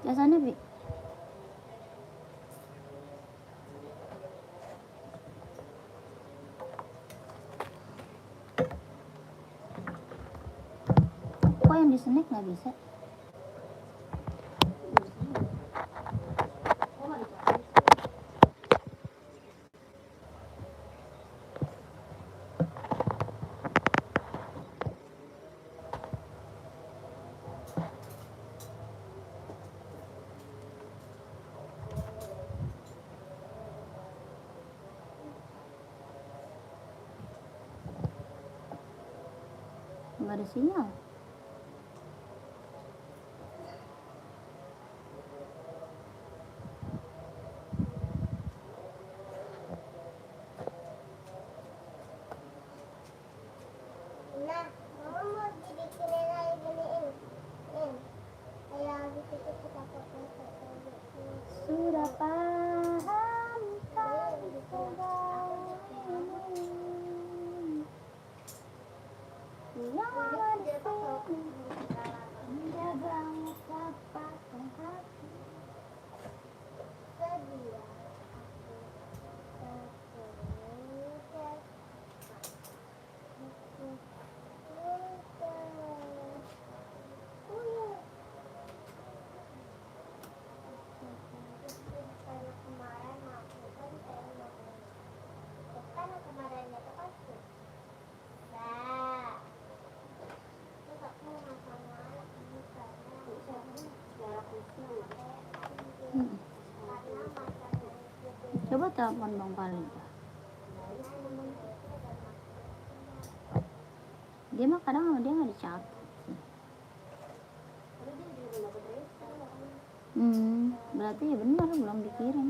Biasanya Bi. Kok yang di snack nggak bisa? Nggak ada sinyal. Nah, mama mau dibikinin lagi giniin. Kayak gitu kita pakai. Sudah paham kan segala ini. Yang ada di sini menjagamu pakai hati. Sedia. Coba telepon Bang Paling. Dia mah kadang sama dia nggak dicatat. Berarti ya benar belum dikirim.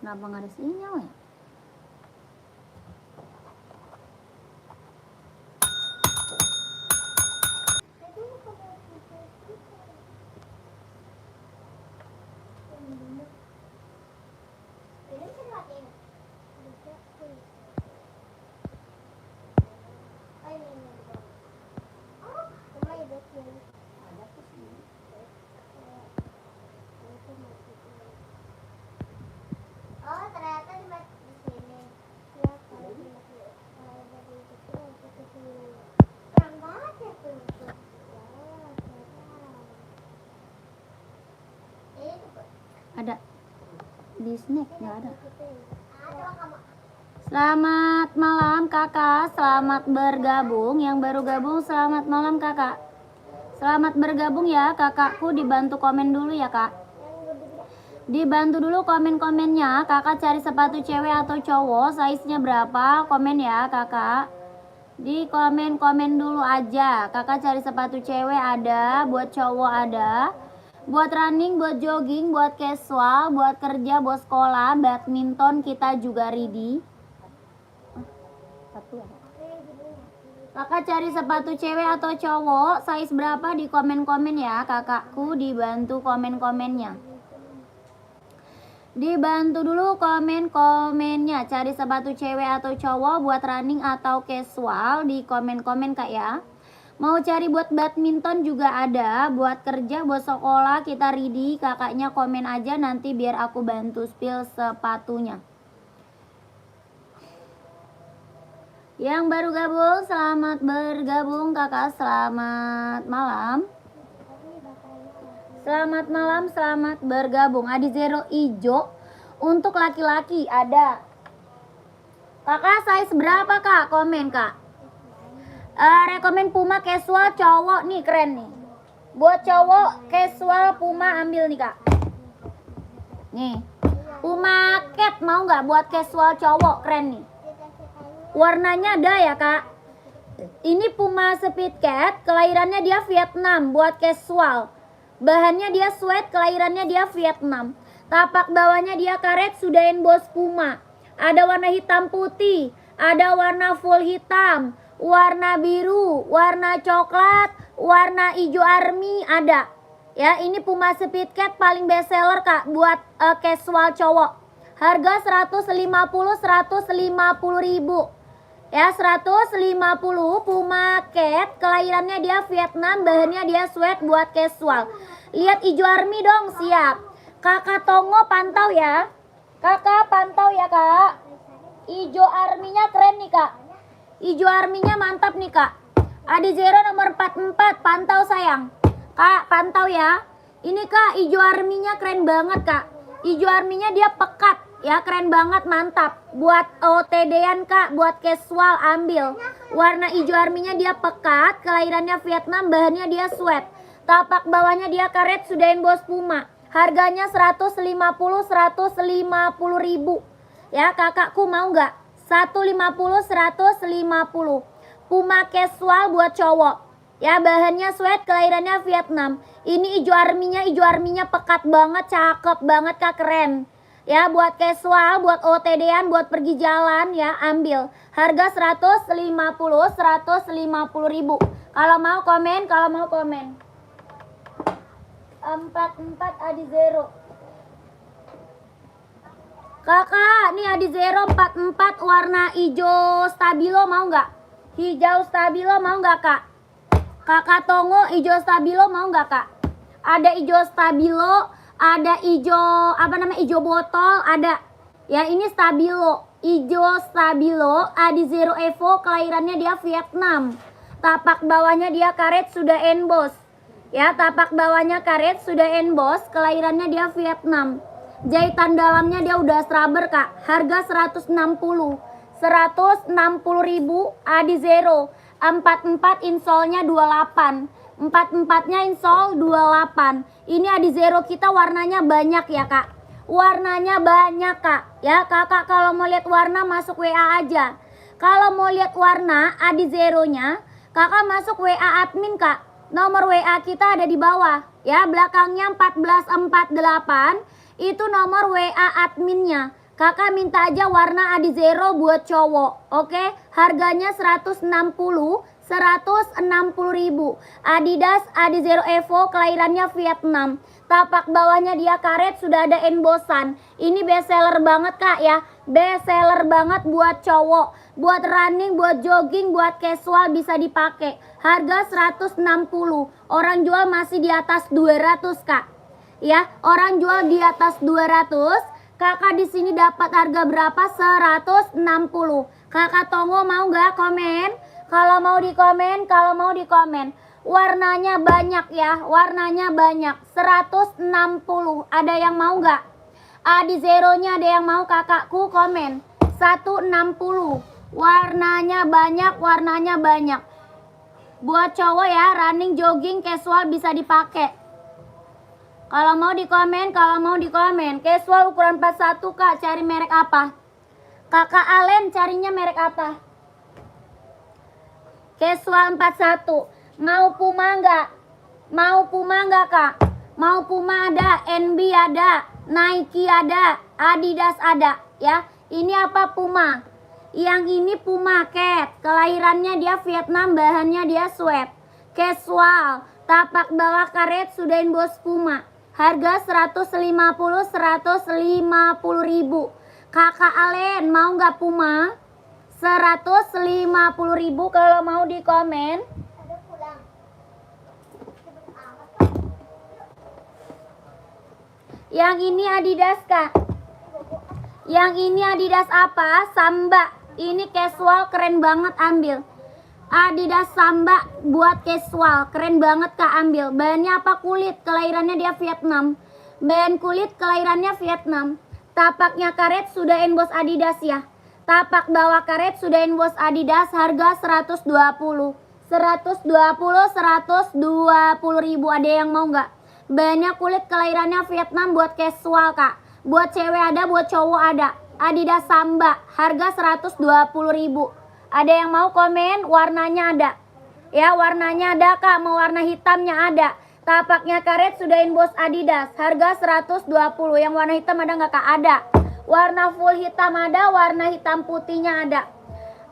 Kenapa nggak ada sinyal ya? Oh, ternyata di sini. Terang banget ya tuh. Ada di snack nggak ada. Selamat malam kakak, selamat bergabung. Yang baru gabung selamat malam kakak. Selamat bergabung ya kakakku, dibantu komen dulu ya kak. Dibantu dulu komen-komennya. Kakak cari sepatu cewek atau cowok, size-nya berapa? Komen ya kakak. Di komen-komen dulu aja. Kakak cari sepatu cewek ada, buat cowok ada, buat running, buat jogging, buat casual, buat kerja, buat sekolah, badminton kita juga ready. Kakak cari sepatu cewek atau cowok, size berapa? Di komen-komen ya kakakku, dibantu komen-komennya. Dibantu dulu komen-komennya. Cari sepatu cewek atau cowok, buat running atau casual, di komen-komen kak ya. Mau cari buat badminton juga ada, buat kerja, buat sekolah kita ready. Kakaknya komen aja nanti biar aku bantu spill sepatunya. Yang baru gabung selamat bergabung kakak, selamat malam. Selamat malam, selamat bergabung. Adi Zero ijo untuk laki-laki ada. Kakak size berapa kak? Komen kak. Rekomen Puma casual cowok nih, keren nih. Buat cowok casual Puma ambil nih kak. Nih Puma Cat mau nggak buat casual cowok, keren nih. Warnanya ada ya kak. Ini Puma Speed Cat, kelahirannya dia Vietnam, buat casual. Bahannya dia sweat, kelahirannya dia Vietnam. Tapak bawahnya dia karet, sudah emboss Puma. Ada warna hitam putih, ada warna full hitam, warna biru, warna coklat, warna hijau army ada. Ya, ini Puma Speed Cat paling best seller Kak buat casual cowok. Harga 150 ribu. Ya, 150 Puma Cat, kelahirannya dia Vietnam, bahannya dia sweat buat casual. Lihat hijau army dong, siap. Kakak Tongo pantau ya. Kakak pantau ya Kak. Hijau arminya keren nih Kak. Hijau arminya mantap nih Kak. Adizero nomor 44, pantau sayang. Kak, pantau ya. Ini Kak, hijau arminya keren banget Kak. Hijau arminya dia pekat. Ya, keren banget, mantap. Buat OTD-an Kak, buat casual ambil. Warna hijau arminya dia pekat, kelahirannya Vietnam, bahannya dia sweat. Tapak bawahnya dia karet, sudah emboss Puma. Harganya 150 ribu. Ya, kakakku mau nggak? 150. Puma casual buat cowok. Ya, bahannya sweat, kelahirannya Vietnam. Ini hijau arminya pekat banget, cakep banget Kak, keren. Ya, buat casual, buat OTD-an, buat pergi jalan ya, ambil. Harga 150 ribu. Kalau mau komen, 44 Adizero. Kakak, nih Adizero 44 warna hijau stabilo mau nggak? Hijau stabilo mau nggak Kak? Kakak Tongo hijau stabilo mau nggak Kak? Ada hijau stabilo, ada hijau hijau botol, ada. Ya, ini stabilo, hijau stabilo Adizero Evo, kelahirannya dia Vietnam. Tapak bawahnya dia karet, sudah emboss. Ya, tapak bawahnya karet, sudah emboss, kelahirannya dia Vietnam. Jahitan dalamnya dia udah rubber Kak. Harga 160 ribu Adizero. 44 insolnya 28. 44-nya insol 28. Ini Adizero kita warnanya banyak ya Kak. Warnanya banyak Kak. Ya, Kakak kalau mau lihat warna masuk WA aja. Kalau mau lihat warna Adizero-nya, Kakak masuk WA admin Kak. Nomor WA kita ada di bawah. Ya, belakangnya 1448. Itu nomor WA adminnya. Kakak minta aja warna Adizero buat cowok. Oke, harganya 160 ribu. Adidas Adizero Evo, kelahirannya Vietnam. Tapak bawahnya dia karet, sudah ada embossan. Ini best seller banget Kak ya. Best seller banget buat cowok. Buat running, buat jogging, buat casual bisa dipakai. Harga 160. Orang jual masih di atas 200 Kak. Ya, orang jual di atas 200. Kakak di sini dapat harga berapa? 160. Kakak Tongo mau nggak komen? Kalau mau di komen. Warnanya banyak ya, warnanya banyak. 160. Ada yang mau nggak? Adizero-nya ada yang mau, kakakku komen. 160. Warnanya banyak. Buat cowok ya, running, jogging, casual bisa dipakai. Kalau mau di komen. Casual ukuran 41 Kak, cari merek apa? Kakak Alen carinya merek apa? Casual 41. Mau Puma enggak? Kak? Mau Puma ada, NB ada, Nike ada, Adidas ada ya. Ini apa Puma? Yang ini Puma Cat. Kelahirannya dia Vietnam, bahannya dia sweat. Casual, tapak bawah karet, sudah emboss Puma. Harga 150 ribu. Kakak Alen mau nggak Puma? 150 ribu kalau mau di komen. Yang ini Adidas Kak. Yang ini Adidas apa? Samba. Ini casual keren banget, ambil. Adidas Samba buat casual, keren banget Kak, ambil. Bahannya apa? Kulit, kelahirannya dia Vietnam. Bahan kulit, kelahirannya Vietnam. Tapaknya karet, sudah emboss Adidas ya. Tapak bawah karet, sudah emboss Adidas. Harga 120 ribu. Ada yang mau nggak? Bahannya kulit, kelahirannya Vietnam, buat casual Kak. Buat cewek ada, buat cowok ada. Adidas Samba, harga 120 ribu. Ada yang mau komen? Warnanya ada. Ya, warnanya ada Kak. Mau warna hitamnya ada. Tapaknya karet, sudah emboss Adidas. Harga 120. Yang warna hitam ada nggak Kak? Ada. Warna full hitam ada. Warna hitam putihnya ada.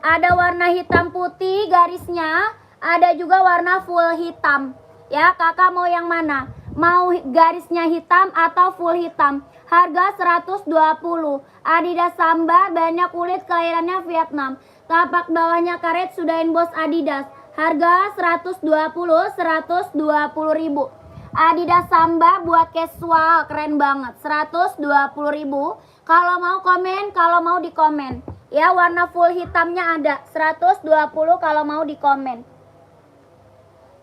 Ada warna hitam putih garisnya, ada juga warna full hitam. Ya, kakak mau yang mana? Mau garisnya hitam atau full hitam? Harga 120. Adidas Samba, bahannya kulit, kelahirannya Vietnam. Tapak bawahnya karet, sudah emboss Adidas. Harga 120 ribu. Adidas Samba buat casual, keren banget. 120 ribu. Kalau mau komen, kalau mau di komen. Ya, warna full hitamnya ada. 120 kalau mau di komen.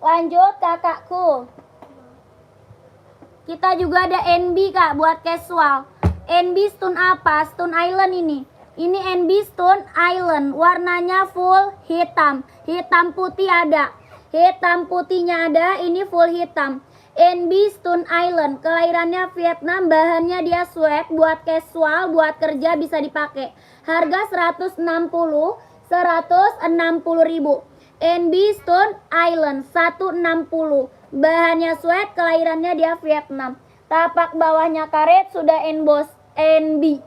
Lanjut kakakku. Kita juga ada NB kak buat casual. NB Stone apa? Stone Island ini. Ini NB Stone Island. Warnanya full hitam. Hitam putih ada. Hitam putihnya ada. Ini full hitam. NB Stone Island. Kelahirannya Vietnam. Bahannya dia sweat. Buat casual, buat kerja bisa dipakai. Harga 160 ribu. NB Stone Island 160. Bahannya sweat, kelahirannya dia Vietnam. Tapak bawahnya karet, sudah emboss NB.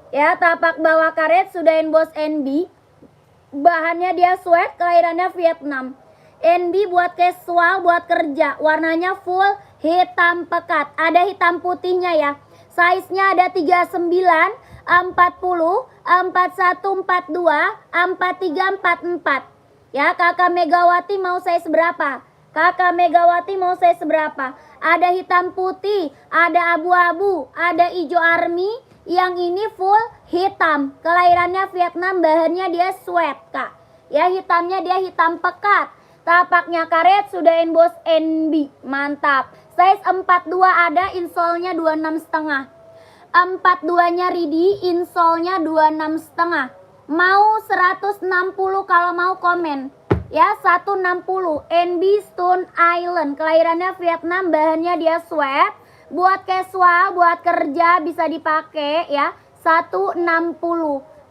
Ya, tapak bawah karet sudah emboss NB. Bahannya dia sweat, kelahirannya Vietnam. NB buat casual, buat kerja. Warnanya full hitam pekat. Ada hitam putihnya ya. Size-nya ada 39, 40, 41, 42, 43, 44. Ya, kakak Megawati mau size berapa? Kakak Megawati mau size berapa? Ada hitam putih, ada abu-abu, ada hijau army. Yang ini full hitam. Kelahirannya Vietnam, bahannya dia sweat kak. Ya, hitamnya dia hitam pekat. Tapaknya karet, sudah emboss NB. Mantap. Size 42 ada, insole-nya 26,5. 42-nya ready, insole-nya 26,5. Mau 160 kalau mau komen. Ya, 160. NB Stone Island. Kelahirannya Vietnam, bahannya dia sweat. Buat casual, buat kerja bisa dipakai ya. 160.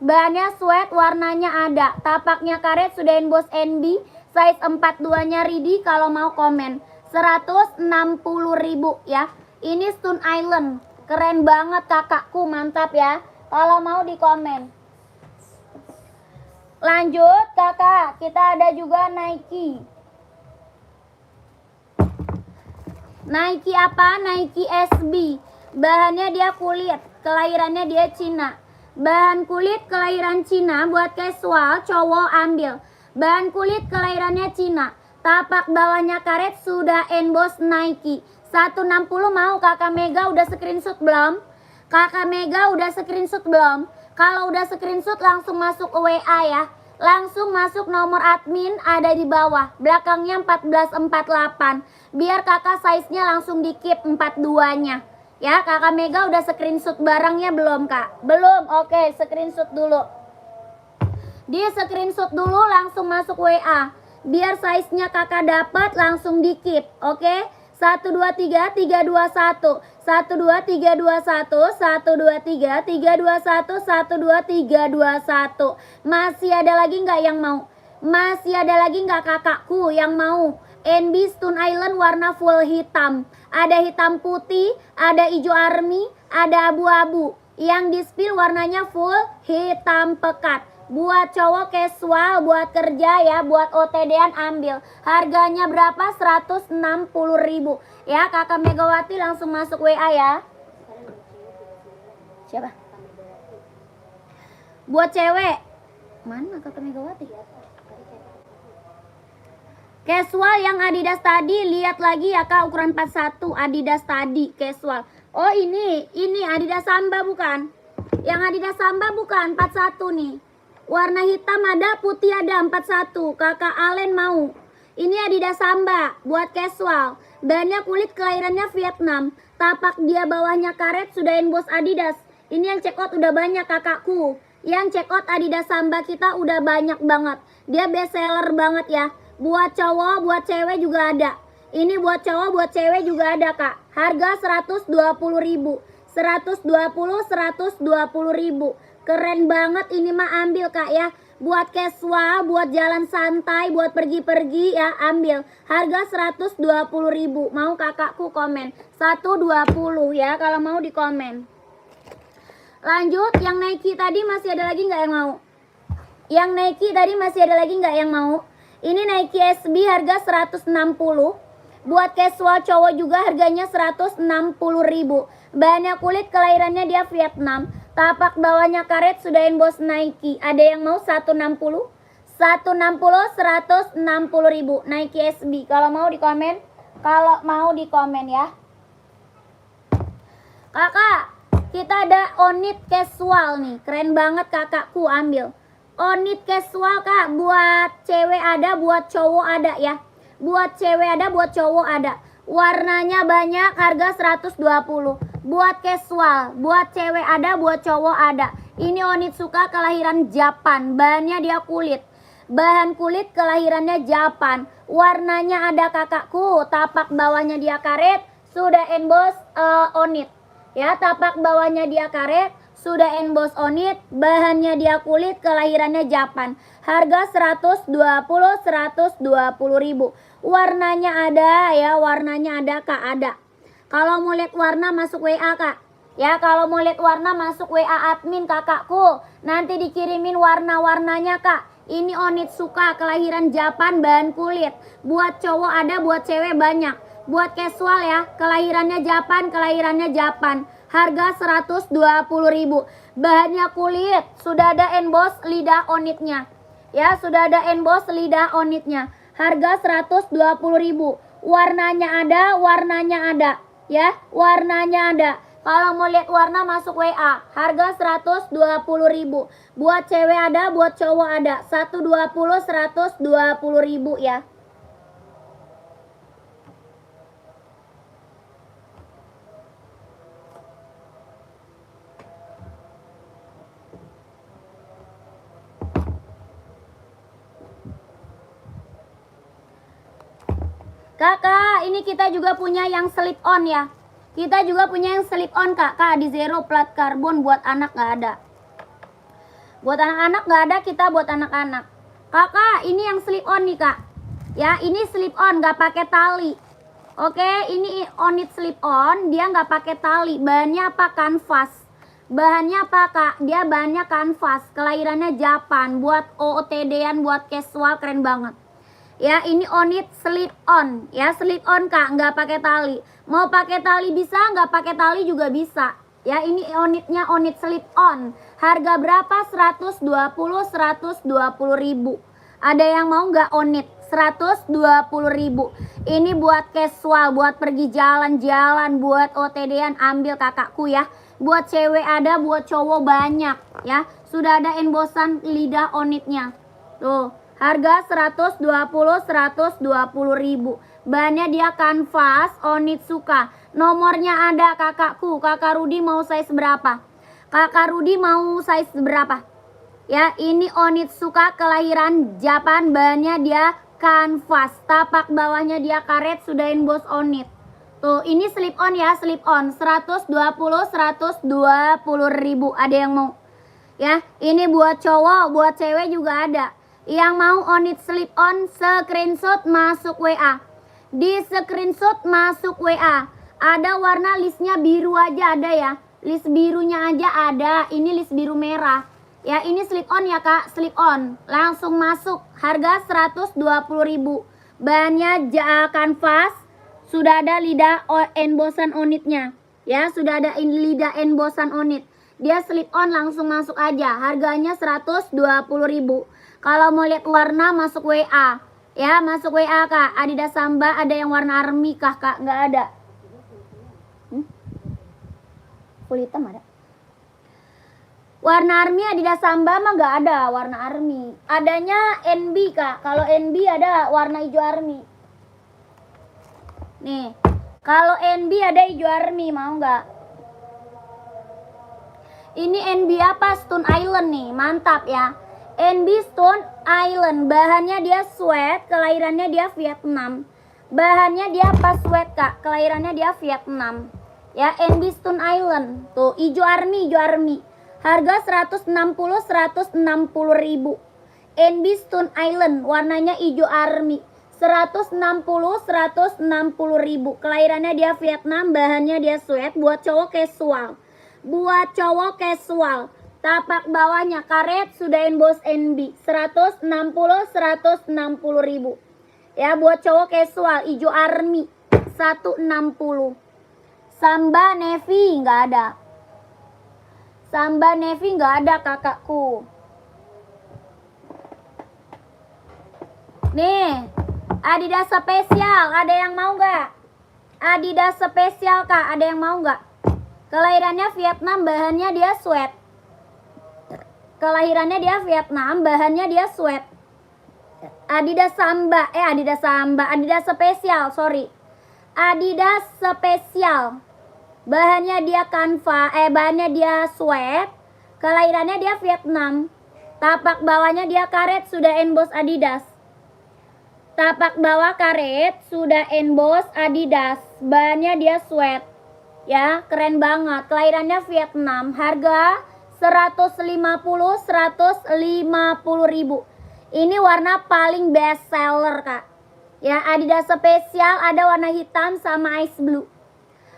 Bahannya sweat, warnanya ada. Tapaknya karet, sudah emboss NB. Size 42-nya ready kalau mau komen. 160 ribu ya. Ini Stone Island. Keren banget kakakku, mantap ya. Kalau mau di komen. Lanjut kakak, kita ada juga Nike. Nike apa? Nike SB. Bahannya dia kulit, kelahirannya dia Cina. Bahan kulit kelahiran Cina, buat casual, cowok ambil. Bahan kulit kelahirannya Cina. Tapak bawahnya karet, sudah emboss Nike. 160 mau kakak Mega udah screenshot belum? Kakak Mega udah screenshot belum? Kalau udah screenshot langsung masuk ke WA ya. Langsung masuk nomor admin ada di bawah. Belakangnya 1448. Biar kakak size-nya langsung di keep 42-nya. Ya, kakak Mega udah screenshot barangnya belum kak? Belum, oke, screenshot dulu. Di screenshot dulu langsung masuk WA. Biar size-nya kakak dapat langsung di keep, oke? 123 321 123 321 123 321 123 321. Masih ada lagi nggak yang mau? Masih ada lagi nggak kakakku yang mau? NB Stone Island warna full hitam. Ada hitam putih, ada hijau army, ada abu-abu. Yang di spill warnanya full hitam pekat. Buat cowok casual, buat kerja ya, buat OTD-an ambil. Harganya berapa? 160 ribu. Ya, kakak Megawati langsung masuk WA ya. Siapa? Buat cewek. Mana kakak Megawati? Casual yang Adidas tadi, lihat lagi ya kak, ukuran 41 Adidas tadi, casual. Oh ini Adidas Samba bukan? Yang Adidas Samba bukan, 41 nih. Warna hitam ada, putih ada, 41. Kakak Alen mau. Ini Adidas Samba, buat casual. Bahannya kulit, kelahirannya Vietnam. Tapak dia bawahnya karet, sudah emboss Adidas. Ini yang check out udah banyak kakakku. Yang check out Adidas Samba kita udah banyak banget. Dia best seller banget ya. Buat cowok, buat cewek juga ada. Ini buat cowok, buat cewek juga ada kak. Harga 120 ribu. 120 ribu. Keren banget ini mah, ambil kak ya. Buat casual, buat jalan santai, buat pergi-pergi ya, ambil. Harga 120 ribu. Mau kakakku komen 120 ya, kalau mau di komen. Lanjut, yang Nike tadi masih ada lagi nggak yang mau? Yang Nike tadi masih ada lagi nggak yang mau? Ini Nike SB harga 160. Buat casual cowok juga harganya 160.000. Bahannya kulit, kelahirannya dia Vietnam. Tapak bawahnya karet, sudah emboss Nike. Ada yang mau 160? 160.000 Nike SB. Kalau mau di komen. Kalau mau di komen ya. Kakak, kita ada Onit casual nih. Keren banget kakakku, ambil. Onit casual kak, buat cewek ada, buat cowok ada ya. Buat cewek ada, buat cowok ada. Warnanya banyak, harga 120. Buat casual, buat cewek ada, buat cowok ada. Ini Onitsuka kelahiran Japan, bahannya dia kulit. Bahan kulit kelahirannya Japan. Warnanya ada kakakku, tapak bawahnya dia karet, sudah emboss Onit. Ya, tapak bawahnya dia karet, sudah emboss Onit, bahannya dia kulit, kelahirannya Japan. Harga 120.000. Warnanya ada ya, warnanya ada kak, ada. Kalau mau lihat warna masuk WA kak. Ya, kalau mau lihat warna masuk WA admin kakakku. Nanti dikirimin warna-warnanya kak. Ini Onitsuka kelahiran Japan, bahan kulit. Buat cowok ada, buat cewek banyak. Buat casual ya, kelahirannya Japan, kelahirannya Japan. Harga 120.000. Bahannya kulit, sudah ada emboss lidah Onitnya. Ya, sudah ada emboss lidah Onitnya. Harga 120.000. Warnanya ada, warnanya ada. Ya, warnanya ada. Kalau mau lihat warna masuk WA. Harga 120.000. Buat cewek ada, buat cowok ada. 120.000 ya. Kakak, ini kita juga punya yang slip on ya. Kita juga punya yang slip on kak, di zero plat karbon, buat anak nggak ada. Buat anak-anak nggak ada, kita buat anak-anak. Kakak, ini yang slip on nih kak. Ya, ini slip on, nggak pakai tali. Oke, ini Onit slip on, dia nggak pakai tali. Bahannya apa? Kanvas. Bahannya apa kak? Dia bahannya kanvas. Kelahirannya Japan. Buat OOTD-an, buat casual, keren banget. Ya, ini Onit slip on. Ya, slip on kak, nggak pakai tali. Mau pakai tali bisa, nggak pakai tali juga bisa. Ya, ini Onitnya Onit slip on. Harga berapa? 120.000. Ada yang mau nggak Onit? 120.000. Ini buat casual, buat pergi jalan-jalan, buat OTD-an, ambil kakakku ya. Buat cewek ada, buat cowok banyak ya. Sudah ada embossan lidah Onitnya. Tuh. Harga 120.000. Bahannya dia kanvas Onitsuka. Nomornya ada kakakku. Kakak Rudi mau size berapa? Kakak Rudi mau size berapa? Ya, ini Onitsuka kelahiran Japan. Bahannya dia kanvas. Tapak bawahnya dia karet, sudah emboss Onit. Tuh, ini slip on ya, slip on. 120.000. Ada yang mau? Ya, ini buat cowok, buat cewek juga ada. Yang mau Onit slip on, screenshot masuk WA. Di screenshot masuk WA. Ada warna listnya biru aja ada ya. List birunya aja ada. Ini list biru merah. Ya, ini slip on ya kak, slip on. Langsung masuk. Harga 120.000. Bahannya kanvas. Sudah ada lidah embossan Onitnya. Ya, sudah ada lidah embossan Onit. Dia slip on, langsung masuk aja. Harganya 120.000. Kalau mau lihat warna masuk WA. Ya, masuk WA kak. Adidas Samba ada yang warna army kah kak? Nggak ada. Full hitam ada. Warna army Adidas Samba mah nggak ada warna army. Adanya NB kak. Kalau NB ada warna hijau army. Nih. Kalau NB ada hijau army, mau nggak? Ini NB apa? Stone Island nih. Mantap ya. NB Stone Island, bahannya dia sweat, kelahirannya dia Vietnam. Bahannya dia apa? Sweat kak, kelahirannya dia Vietnam. Ya, NB Stone Island. Tuh, hijau army, hijau army. Harga 160.000. NB Stone Island, warnanya hijau army. 160.000. Kelahirannya dia Vietnam, bahannya dia sweat, buat cowok casual. Buat cowok casual. Tapak bawahnya karet sudah emboss NB 160 ribu. Ya buat cowok casual hijau army 160. Samba navy nggak ada. Samba navy nggak ada kakakku. Nih, Adidas spesial, ada yang mau nggak? Adidas spesial kak, ada yang mau nggak? Kelahirannya Vietnam, bahannya dia sweat. Kelahirannya dia Vietnam, bahannya dia sweat. Adidas Samba, Adidas spesial, sorry. Adidas spesial. Bahannya dia kanva, bahannya dia sweat. Kelahirannya dia Vietnam. Tapak bawahnya dia karet sudah emboss Adidas. Tapak bawah karet sudah emboss Adidas. Bahannya dia sweat. Ya, keren banget. Kelahirannya Vietnam. Harga 150 ribu. Ini warna paling best seller, Kak. Ya, Adidas spesial ada warna hitam sama ice blue.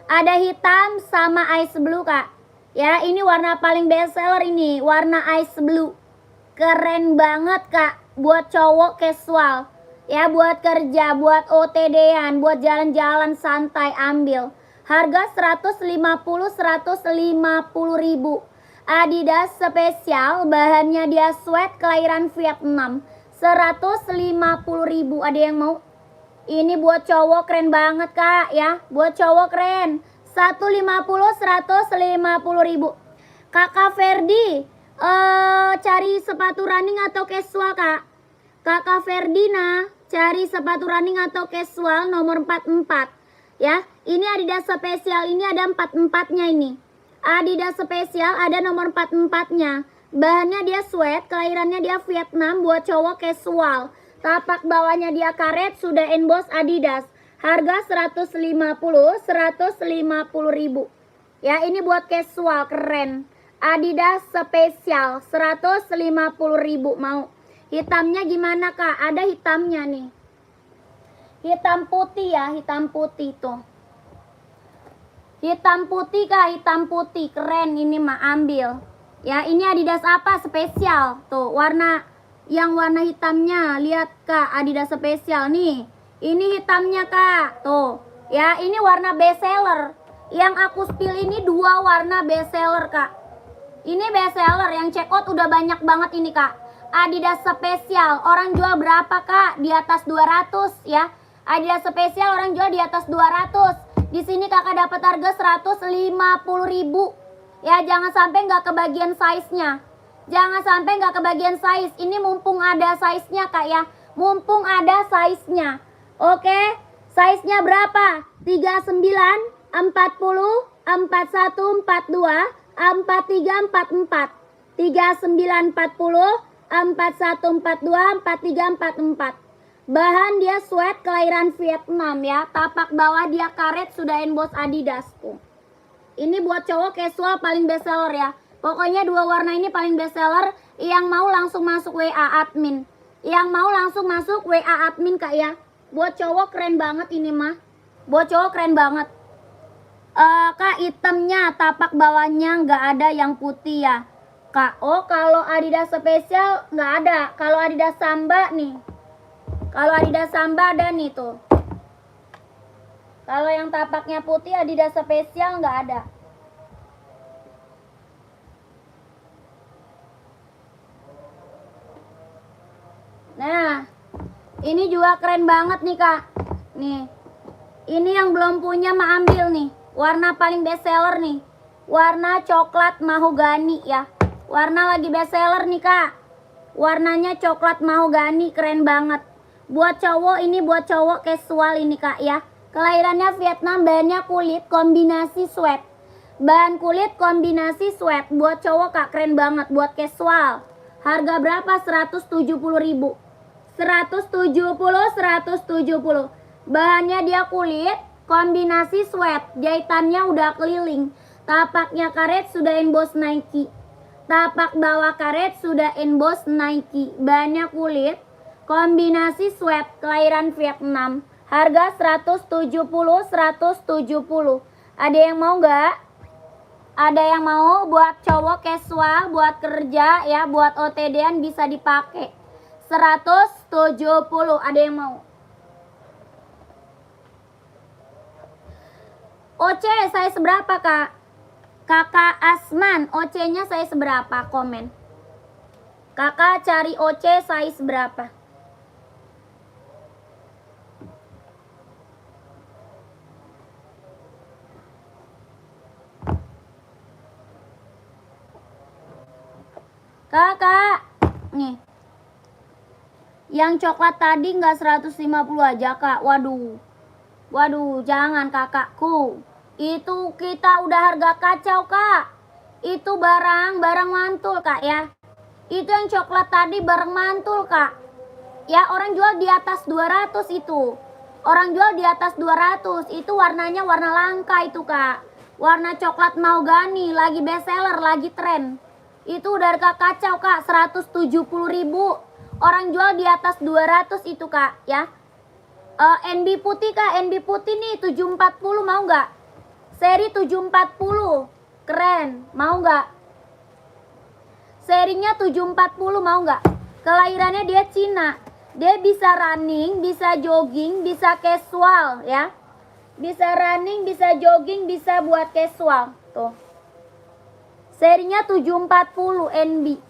Ada hitam sama ice blue, Kak. Ya, ini warna paling best seller ini, warna ice blue. Keren banget, Kak, buat cowok casual. Ya, buat kerja, buat OTD-an, buat jalan-jalan santai ambil. Harga 150 ribu. Adidas spesial, bahannya dia sweat, kelahiran Vietnam. 150 ribu. Ada yang mau? Ini buat cowok keren banget, Kak, ya. Buat cowok keren. 150 ribu. Kakak Ferdi, cari sepatu running atau casual, Kak? Kakak Ferdina, cari sepatu running atau casual nomor 44. Ya, ini Adidas spesial, ini ada 44-nya ini. Adidas spesial ada nomor 44-nya. Bahannya dia sweat, kelahirannya dia Vietnam, buat cowok casual. Tapak bawahnya dia karet, sudah emboss Adidas. Harga 150 ribu. Ya, ini buat casual, keren. Adidas spesial, 150 ribu. Mau? Hitamnya gimana, Kak? Ada hitamnya nih. Hitam putih ya, hitam putih tuh. Hitam putih, Kak, hitam putih. Keren ini mah, ambil. Ya, ini Adidas apa? Spesial. Tuh, warna yang warna hitamnya. Lihat, Kak, Adidas spesial nih. Ini hitamnya, Kak. Tuh. Ya, ini warna best seller. Yang aku spill ini 2 warna best seller, Kak. Ini best seller, yang check out udah banyak banget ini, Kak. Adidas spesial, orang jual berapa, Kak? Di atas 200 ya. Adidas spesial orang jual di atas 200. Di sini Kakak dapat harga 150 ribu. Ya, jangan sampai nggak kebagian size-nya. Jangan sampai nggak kebagian size. Ini mumpung ada size-nya, Kak, ya. Mumpung ada size-nya. Oke, size-nya berapa? 39, 40, 41, 42, 43, 44. 39, 40, 4142 4344. Bahan dia sweat, kelahiran Vietnam ya. Tapak bawah dia karet, sudah emboss Adidas tuh. Ini buat cowok casual paling best seller ya. Pokoknya 2 warna ini paling best seller. Yang mau langsung masuk WA admin. Yang mau langsung masuk WA admin, Kak, ya. Buat cowok keren banget ini mah. Buat cowok keren banget. Kak, itemnya tapak bawahnya nggak ada yang putih ya, Kak. Oh, kalau Adidas spesial nggak ada. Kalau Adidas Samba nih. Kalau Adidas Samba ada nih tuh. Kalau yang tapaknya putih Adidas spesial nggak ada. Nah, ini juga keren banget nih, Kak. Nih. Ini yang belum punya mah ambil nih. Warna paling best seller nih. Warna coklat mahogani ya. Warna lagi best seller nih, Kak. Warnanya coklat mahogani, keren banget. Buat cowok ini, buat cowok casual ini, Kak, ya. Kelahirannya Vietnam, bahannya kulit kombinasi sweat. Bahan kulit kombinasi sweat. Buat cowok, Kak, keren banget. Buat casual. Harga berapa? 170 ribu. 170. Bahannya dia kulit kombinasi sweat. Jahitannya udah keliling. Tapaknya karet, sudah emboss Nike. Tapak bawah karet sudah emboss Nike. Bahannya kulit kombinasi sweat, kelahiran Vietnam. Harga 170. Ada yang mau nggak? Ada yang mau buat cowok casual, buat kerja ya, buat OTD-an bisa dipakai. 170, ada yang mau? OC saya seberapa, Kak? Kakak Asman, OC-nya saya seberapa? Komen. Kakak cari OC size berapa? Kakak, nih. Yang coklat tadi nggak 150 aja, Kak. Waduh. Waduh, jangan kakakku. Itu kita udah harga kacau, Kak. Itu barang mantul, Kak ya. Itu yang coklat tadi barang mantul, Kak. Ya, orang jual di atas 200 itu. Orang jual di atas 200. Itu warnanya warna langka itu, Kak. Warna coklat mahogani, lagi best seller, lagi tren. Itu udah harga kacau, Kak. 170.000. Orang jual di atas 200 itu, Kak, ya. NB putih, Kak. NB putih nih 740, mau nggak? Seri 740. Keren. Mau nggak? Serinya 740, mau nggak? Kelahirannya dia Cina. Dia bisa running, bisa jogging, bisa casual ya. Bisa running, bisa jogging, bisa buat casual. Tuh. Serinya 740 NB.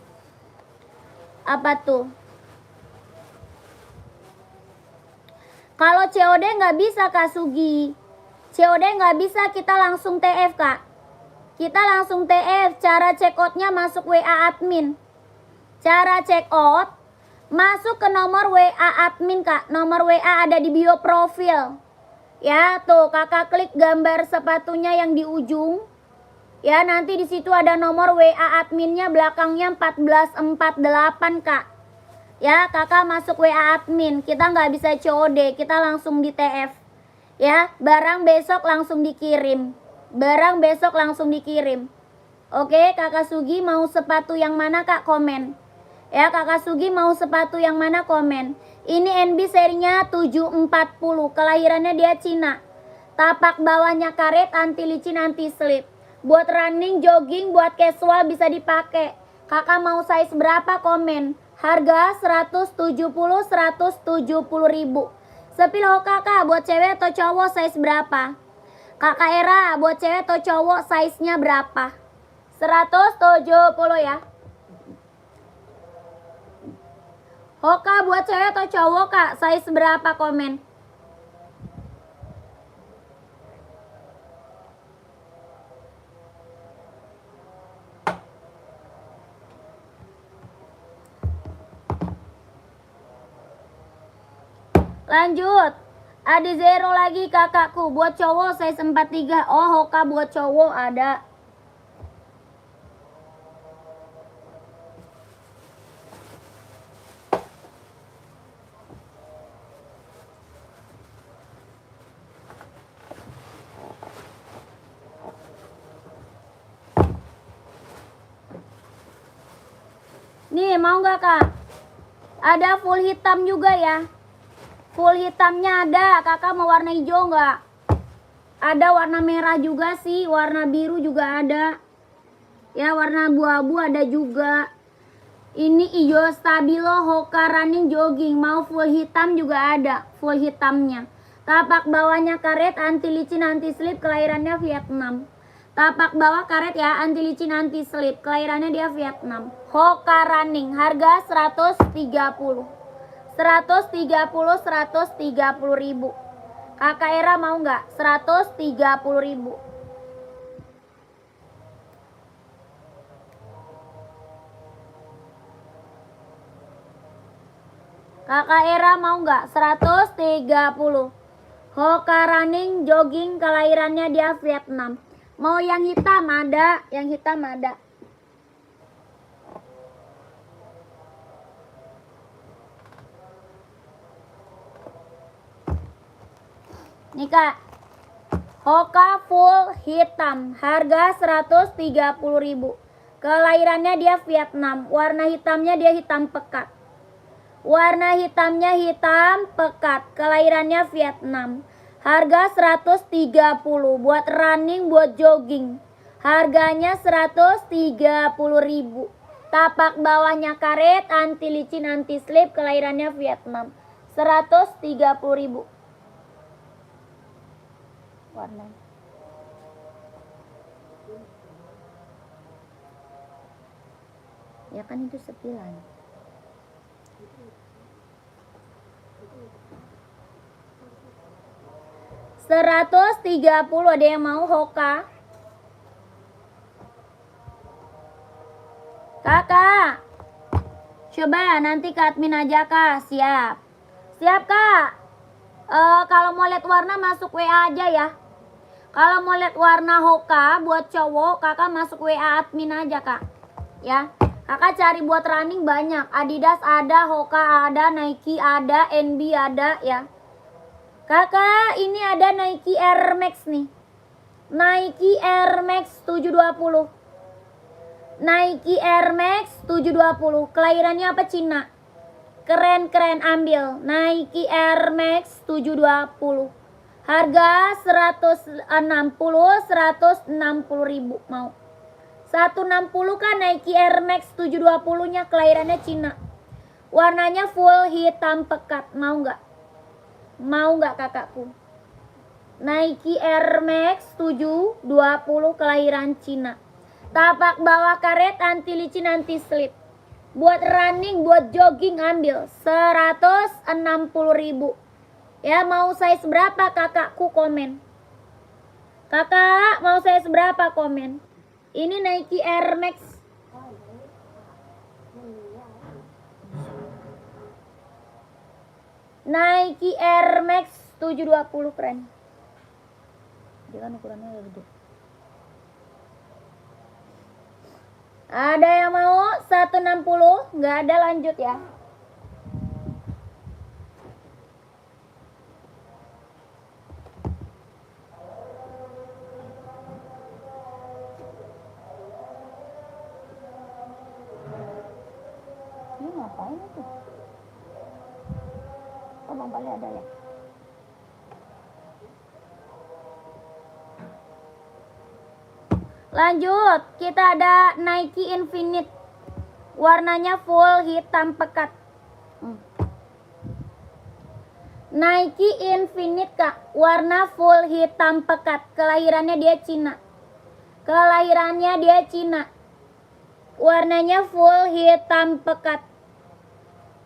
Apa tuh? Kalau COD nggak bisa, Kak Sugi. COD nggak bisa, kita langsung TF, Kak. Kita langsung TF. Cara check out-nya masuk WA admin. Cara check out masuk ke nomor WA admin, Kak. Nomor WA ada di bio profil. Ya, tuh Kakak klik gambar sepatunya yang di ujung. Ya, nanti di situ ada nomor WA adminnya, belakangnya 1448, Kak. Ya, Kakak masuk WA admin. Kita nggak bisa COD, kita langsung di TF. Ya, barang besok langsung dikirim. Barang besok langsung dikirim. Oke, Kakak Sugi mau sepatu yang mana, Kak? Komen. Ya, Kakak Sugi mau sepatu yang mana? Komen. Ini NB serinya 740. Kelahirannya dia Cina. Tapak bawahnya karet, anti licin, anti slip. Buat running, jogging, buat casual bisa dipakai. Kakak mau size berapa? Komen. Harga 170.000. Sepil Hoka, Kak, buat cewek atau cowok size berapa? Kakak Era, buat cewek atau cowok size-nya berapa? 170 ya. Hoka buat cewek atau cowok, Kak, size berapa? Komen. Lanjut. Ada zero lagi kakakku. Buat cowok size 43. Oh, Hoka buat cowok ada. Nih, mau nggak, Kak? Ada full hitam juga ya. Full hitamnya ada. Kakak mau warna hijau nggak? Ada warna merah juga sih. Warna biru juga ada. Ya, warna abu-abu ada juga. Ini hijau stabilo Hoka running jogging. Mau full hitam juga ada. Full hitamnya. Tapak bawahnya karet, anti licin, anti slip. Kelahirannya Vietnam. Tapak bawah karet ya, anti licin, anti slip. Kelahirannya dia Vietnam. Hoka running. Harga 130. 130.000. Kakak Era mau nggak? 130.000. Kakak Era mau nggak? 130. Hoka running jogging, kelahirannya dia Vietnam. Mau yang hitam ada, yang hitam ada. Nih, Kak. Hoka full hitam. Harga 130.000. Kelahirannya dia Vietnam. Warna hitamnya dia hitam pekat. Warna hitamnya hitam pekat. Kelahirannya Vietnam. Harga 130. Buat running, buat jogging. Harganya 130.000. Tapak bawahnya karet, anti licin, anti slip, kelahirannya Vietnam. 130.000. Warna. Ya kan itu sepilan. $130, ada yang mau Hoka? Kakak, coba nanti ke admin aja kak. Siap. Siap kak. Kalau mau lihat warna masuk WA aja ya. Kalau mau lihat warna Hoka buat cowok, kakak masuk WA admin aja kak. Ya, kakak cari buat running banyak. Adidas ada, Hoka ada, Nike ada, NB ada ya. Kakak, ini ada Nike Air Max nih. Nike Air Max 720. Nike Air Max 720. Kelahirannya apa? Cina. Keren-keren, ambil. Nike Air Max 720. Harga 160.000 mau. 160 kan Nike Air Max 720-nya, kelahirannya Cina. Warnanya full hitam pekat, mau nggak? Mau nggak kakakku? Nike Air Max 720, kelahiran Cina. Tapak bawah karet, anti licin, anti slip. Buat running, buat jogging ambil 160.000. Ya, mau size berapa kakakku komen. Kakak mau size berapa komen. Ini Nike Air Max. Nike Air Max 720, keren. Dia kan ukurannya lebih gede. Ada yang mau 160? Nggak ada, lanjut ya. Ini ngapain itu? Oh, Bang Pali ada ya? Lanjut, kita ada Nike Infinite. Warnanya full hitam pekat. Nike Infinite kak, warna full hitam pekat. Kelahirannya dia Cina. Kelahirannya dia Cina. Warnanya full hitam pekat.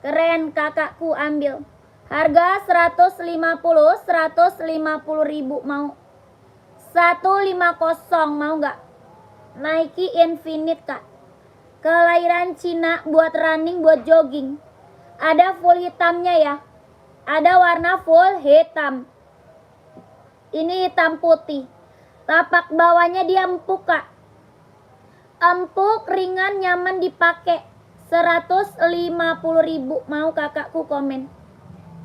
Keren, kakakku ambil. Harga 150.000 mau. 150 mau nggak? Nike Infinite kak. Kelahiran Cina, buat running, buat jogging. Ada full hitamnya ya. Ada warna full hitam. Ini hitam putih. Tapak bawahnya dia empuk kak. Empuk, ringan, nyaman dipakai. 150.000 mau kakakku komen.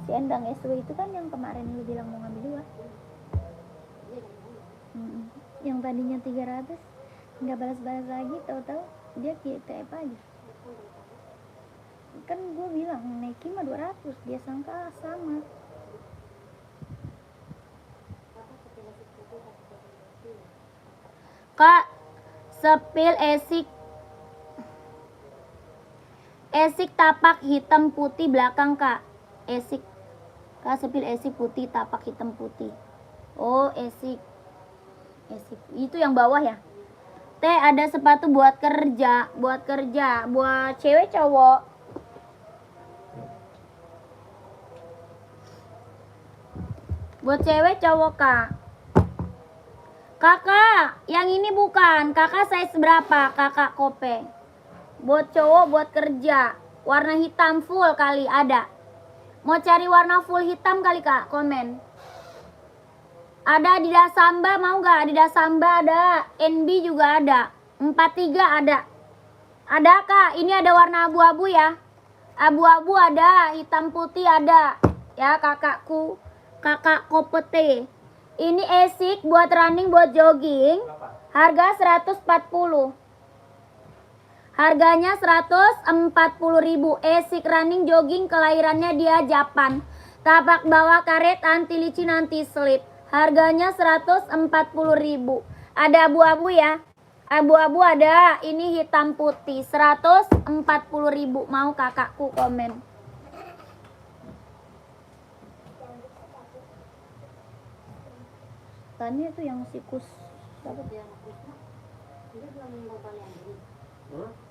Si Endang SW itu kan yang kemarin lu bilang mau ngambil 2. Yang tadinya 300 nggak balas-balas lagi, tahu-tahu dia TF aja. Kan gue bilang Nike mah 200, dia sangka sama. Kak, sepil esik tapak hitam putih belakang kak. Esik kak, sepil esik putih, tapak hitam putih. Oh, esik itu yang bawah ya. Teh, ada sepatu buat kerja, buat cewek cowok. Buat cewek cowok kak. Kakak, yang ini bukan. Kakak size berapa? Kakak Kope. Buat cowok, buat kerja. Warna hitam full kali ada. Mau cari warna full hitam kali kak? Komen. Ada Adidas Samba, mau nggak? Adidas Samba ada. NB juga ada. 43 ada. Ada kak, ini ada warna abu-abu ya. Abu-abu ada, hitam putih ada. Ya kakakku, kakak Kopete. Ini esik buat running, buat jogging. Harga 140. Harganya 140.000. Esik running, jogging, kelahirannya dia Japan. Tapak bawah karet, anti licin, anti slip. Harganya 140.000. Ada abu-abu ya. Abu-abu ada, ini hitam putih 140.000. Mau kakakku komen. Tanya tuh yang sikus. Siapa dia? Dia belum mau balik ini.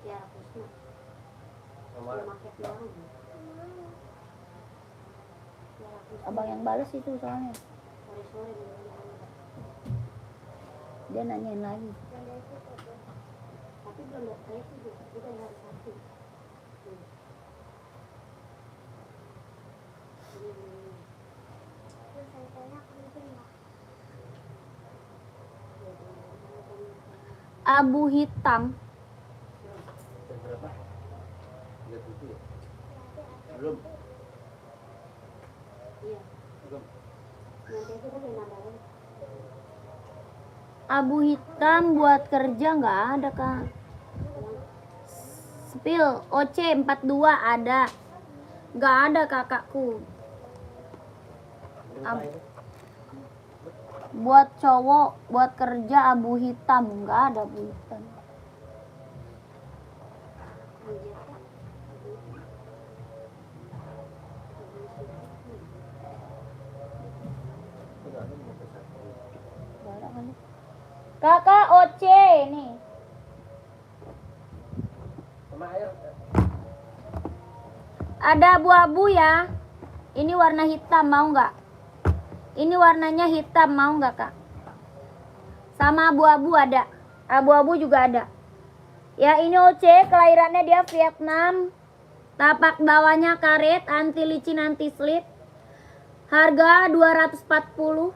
Tiara Kusma. Abang yang balas itu soalnya. Dia nanyain lagi. Tapi belum dapat itu, kita harus satu. Abu hitam. Berapa? 37 ya? Belum. Iya. Belum. Nanti itu kan nambahin. Abu hitam buat kerja nggak ada kak. Spill OC 42 ada. Nggak ada kakakku. Buat cowok, buat kerja abu hitam nggak ada abu hitam. Kakak OC nih. Ada abu-abu ya. Ini warna hitam mau nggak? Ini warnanya hitam mau nggak kak? Sama abu-abu ada. Abu-abu juga ada. Ya ini OC, kelahirannya dia Vietnam. Tapak bawahnya karet, anti licin, anti slip. Harga 240.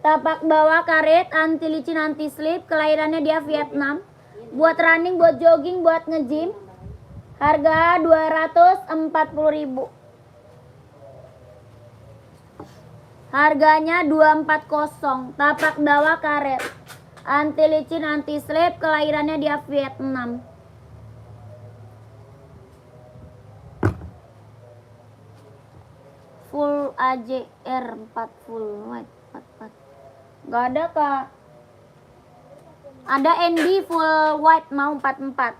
Tapak bawah karet, anti licin, anti slip. Kelahirannya dia Vietnam. Buat running, buat jogging, buat nge-gym. Harga 240.000. Harganya 240. Tapak bawah karet. Anti licin, anti slip. Kelahirannya dia Vietnam. Full AJR 4 full white 44. Gak ada kak. Ada NB full white mau 44.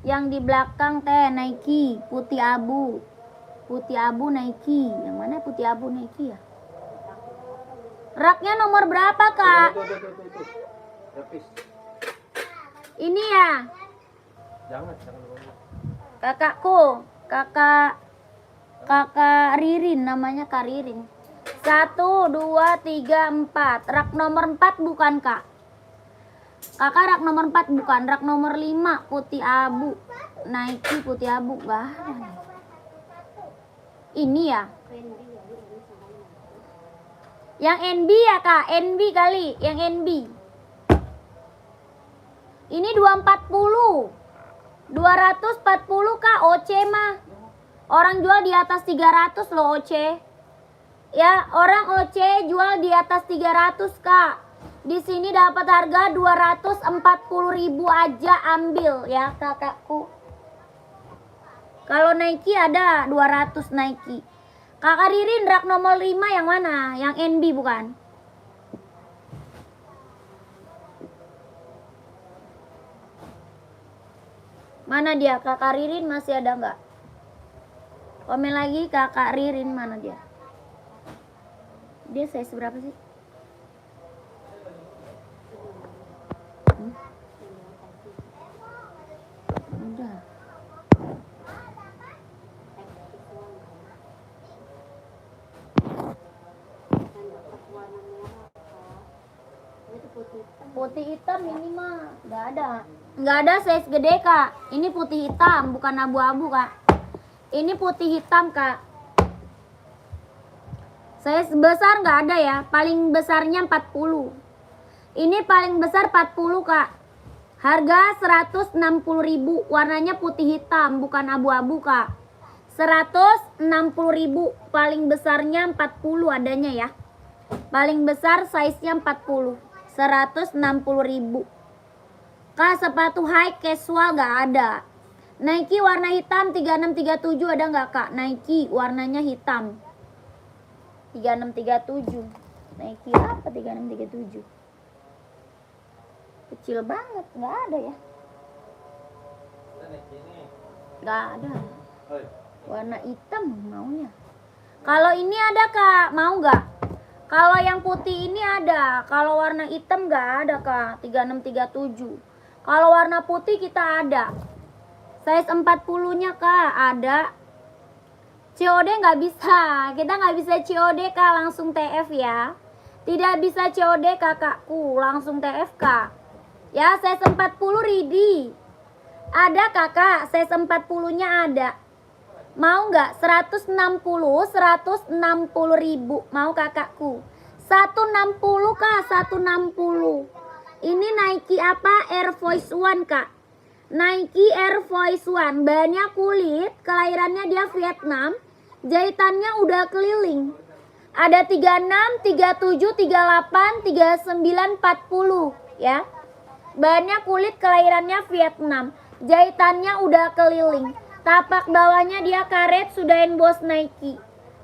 Yang di belakang teh Nike putih abu. Putih abu Nike. Yang mana putih abu Nike ya? Raknya nomor berapa kak? Ini ya. Jangan. Kakakku. Kakak Ririn namanya Kak Ririn. 1, 2, 3, 4. Rak nomor 4 bukan kak? Kakak rak nomor 4 bukan. Rak nomor 5 putih abu. Nike putih abu. Gak ada. Ini ya. Yang NB ya kak. NB kali. Yang NB. Ini 240. 240 kak OC mah. Orang jual di atas 300 loh OC. Ya, orang OC jual di atas 300 kak. Di sini dapat harga 240.000 aja, ambil ya kakakku. Kalau Nike ada 200 Nike. Kakak Ririn rak nomor 5 yang mana? Yang NB bukan? Mana dia? Kakak Ririn masih ada nggak? Komen lagi kakak Ririn mana dia? Dia size berapa sih? Udah. Putih hitam ini mah nggak ada. Nggak ada size gede kak. Ini putih hitam bukan abu-abu kak. Ini putih hitam kak. Size besar nggak ada ya. Paling besarnya 40. Ini paling besar 40 kak. Harga 160.000. Warnanya putih hitam bukan abu-abu kak. 160.000. Paling besarnya 40 adanya ya. Paling besar size-nya 40. 160.000. Kak sepatu high casual gak ada. Nike warna hitam 3637 ada gak kak? Nike warnanya hitam 3637. Nike apa 3637? Kecil banget, nggak ada ya. Nggak ada. Warna hitam maunya. Kalau ini ada Kak, mau nggak? Kalau yang putih ini ada. Kalau warna hitam nggak ada Kak, 3637. Kalau warna putih kita ada. Size 40-nya Kak, ada. COD nggak bisa. Kita nggak bisa COD Kak, langsung TF ya. Tidak bisa COD kakakku, langsung TF Kak. Ya, size 40 ready. Ada kakak, size 40-nya ada. Mau nggak? 160 ribu. Mau kakakku? 160 Kak, 160. Ini Nike apa? Air Force One Kak. Nike Air Force One. Bahannya kulit, kelahirannya dia Vietnam. Jahitannya udah keliling. Ada 36, 37, 38, 39, 40 ya. Bahannya kulit, kelahirannya Vietnam. Jahitannya udah keliling. Tapak bawahnya dia karet, sudah emboss Nike.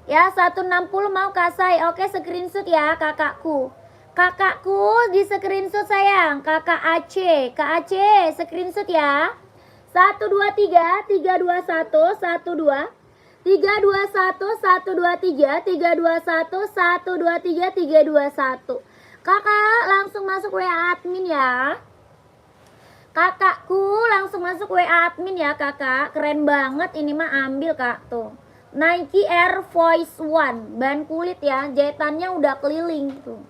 Ya, 160 mau Kasai. Oke, screenshot ya kakakku. Kakakku di screenshot sayang. Kakak Aceh. Kak Aceh, screenshot ya. 123 321 12 321 123 321 123 321. Kakak langsung masuk WA admin ya. Kakakku langsung masuk WA admin ya kakak. Keren banget ini mah, ambil Kak tuh. Nike Air Force One. Bahan kulit ya. Jahitannya udah keliling tuh.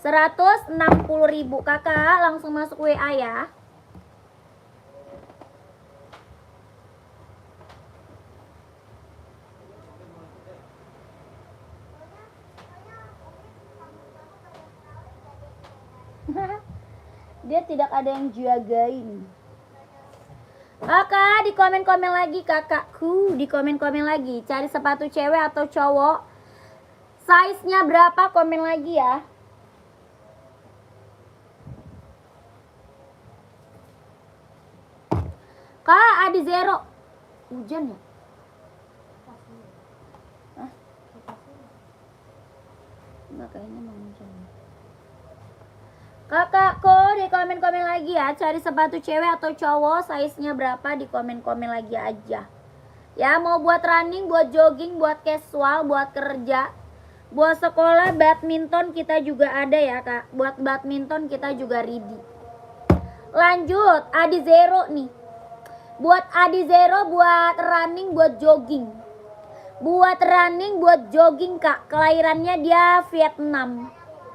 160 ribu kakak. Langsung masuk WA ya. Dia tidak ada yang jagain. Kakak di komen-komen lagi kakakku, di komen-komen lagi. Cari sepatu cewek atau cowok. Size-nya berapa, komen lagi ya. Kak, Adi Zero. Hujan ya? Hah? Enggak, kayaknya mau hujan. Kakakku di komen-komen lagi ya. Cari sepatu cewek atau cowok, size-nya berapa, di komen-komen lagi aja. Ya, mau buat running, buat jogging, buat casual, buat kerja, buat sekolah, badminton kita juga ada ya Kak. Buat badminton kita juga ready. Lanjut, Adi Zero nih. Buat Adi Zero, buat running, buat jogging. Buat running, buat jogging Kak. Kelahirannya dia Vietnam.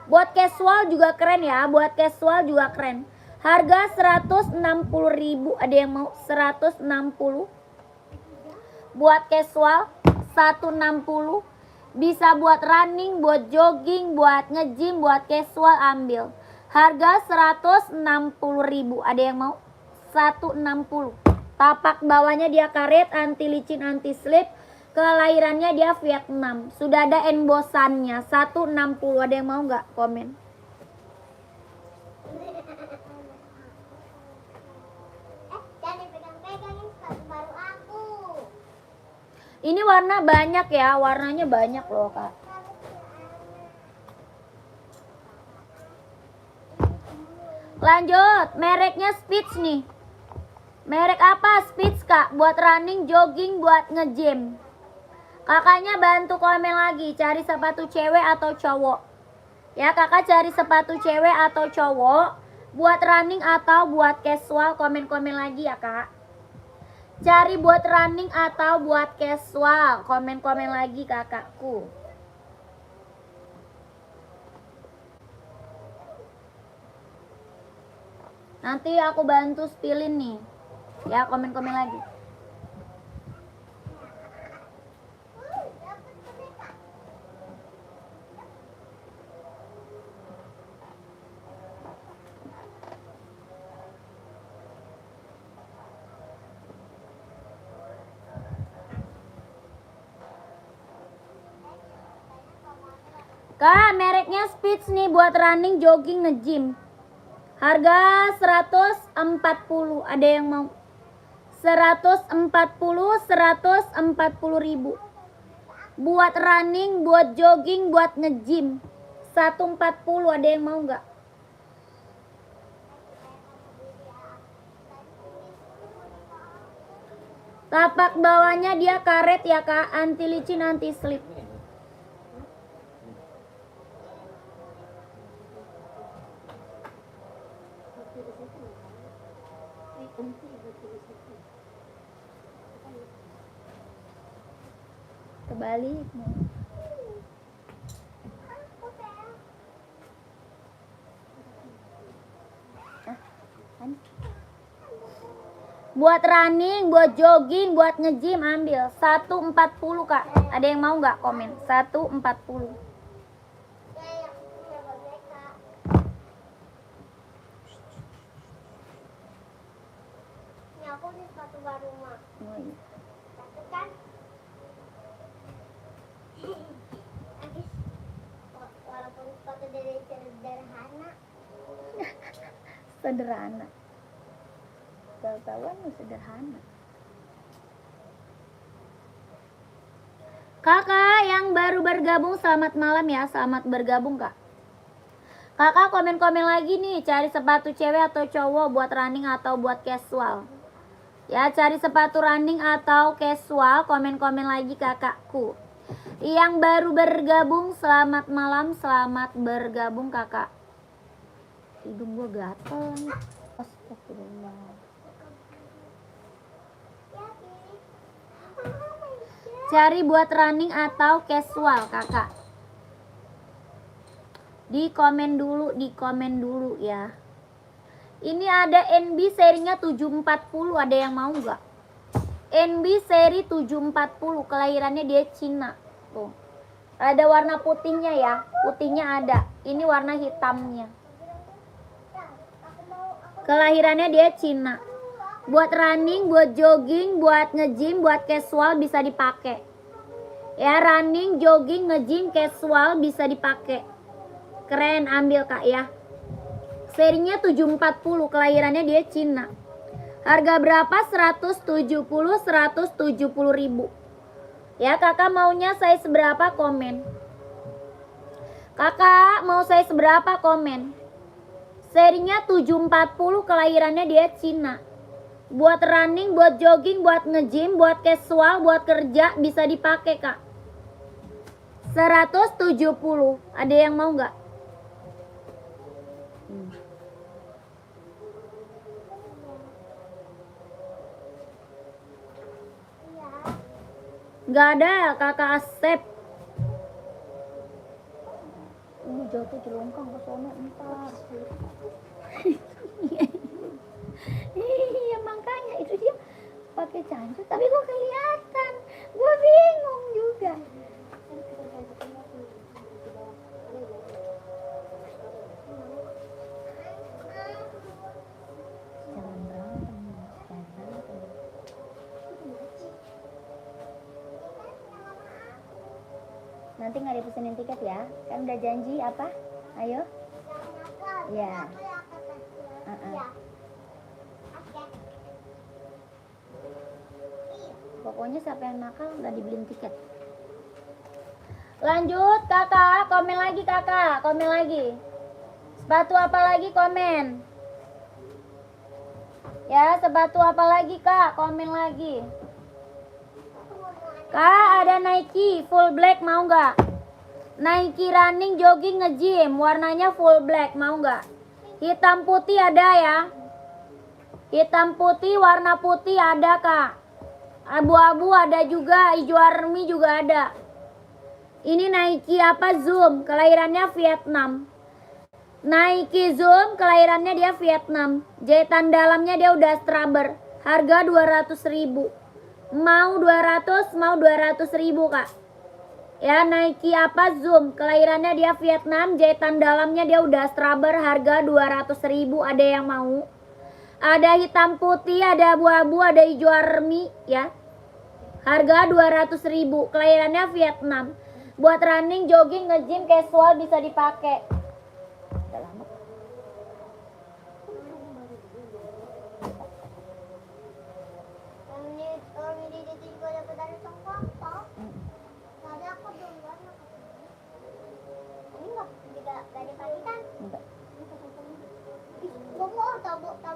Buat casual juga keren ya, buat casual juga keren. Harga 160 ribu, ada yang mau 160. Buat casual 160. Bisa buat running, buat jogging, buat nge-gym, buat casual ambil. Harga 160 ribu, ada yang mau 160. Tapak bawahnya dia karet, anti licin, anti slip. Kelahirannya dia Vietnam. Sudah ada embosannya. 160. Ada yang mau nggak? Komen. Jangan pegang-pegangin sepatu baru aku. Ini warna banyak ya. Warnanya banyak loh Kak. Lanjut. Mereknya Spitz nih. Merek apa? Spitz Kak. Buat running, jogging, buat nge-gym. Kakaknya bantu komen lagi, cari sepatu cewek atau cowok. Ya kakak cari sepatu cewek atau cowok. Buat running atau buat casual, komen-komen lagi ya kak. Cari buat running atau buat casual, komen-komen lagi kakakku. Nanti aku bantu spillin nih. Ya komen-komen lagi. Kak, mereknya Spitz nih buat running, jogging, nge-gym. Harga 140. Ada yang mau? 140 ribu. Buat running, buat jogging, buat nge-gym. 140, ada yang mau nggak? Tapak bawahnya dia karet ya kak, anti licin anti slip. Kebalik. Buat running, buat jogging, buat nge-gym ambil 140 kak. Ada yang mau nggak komen? 140. Ini aku di sepatu baru mah. Oh, iya. Satu kan? Habis walaupun sepatu dari sederhana. Sederhana. Tahu-tahuan sederhana. Kakak yang baru bergabung selamat malam ya, selamat bergabung kak. Kakak komen-komen lagi nih, cari sepatu cewek atau cowok buat running atau buat casual. Ya, cari sepatu running atau casual, komen-komen lagi kakakku. Yang baru bergabung selamat malam, selamat bergabung kakak. Hidung gua gatel nih. Astagfirullah. Cari buat running atau casual kakak. Di komen dulu ya. Ini ada NB serinya 740, ada yang mau nggak? NB seri 740, kelahirannya dia Cina. Tuh. Ada warna putihnya ya, putihnya ada. Ini warna hitamnya. Kelahirannya dia Cina. Buat running, buat jogging, buat nge-gym, buat casual bisa dipakai. Ya, running, jogging, nge-gym, casual bisa dipakai. Keren, ambil kak ya. Serinya 740, kelahirannya dia Cina. Harga berapa? 170 ribu. Ya, kakak maunya size berapa? Komen. Kakak mau size berapa? Komen. Serinya 740, kelahirannya dia Cina. Buat running, buat jogging, buat nge-gym, buat casual, buat kerja bisa dipakai kak. 170. Ada yang mau nggak? Nggak ada kakak Asep. Ini jatuh celongkang ke sono entar. Iya makanya itu dia pakai cancut tapi kok kelihatan. Gue bingung juga. Jangan berantem, jangan berantem. Nanti nggak dipesenin tiket ya? Kan udah janji apa? Ayo. Ya. Pokoknya siapa yang nakal udah dibeliin tiket. Lanjut kakak, komen lagi kakak, komen lagi. Sepatu apa lagi komen? Ya, sepatu apa lagi kak, komen lagi. Kak, ada Nike full black mau nggak? Nike running, jogging, nge-gym, warnanya full black mau nggak? Hitam putih ada ya? Hitam putih, warna putih ada kak. Abu-abu ada juga, hijau army juga ada. Ini Nike apa? Zoom, kelahirannya Vietnam. Nike Zoom, kelahirannya dia Vietnam. Jahitan dalamnya dia udah strabber. Harga 200 ribu. Mau 200, mau 200 ribu kak. Ya, Nike apa? Zoom, kelahirannya dia Vietnam. Jahitan dalamnya dia udah strabber. Harga 200 ribu. Ada yang mau? Ada hitam putih, ada abu-abu, ada hijau army ya. Harga 200 ribu. Kelahirannya Vietnam. Buat running, jogging, nge-gym, casual bisa dipakai. Udah lama. Tadi aku duluan. Ini nggak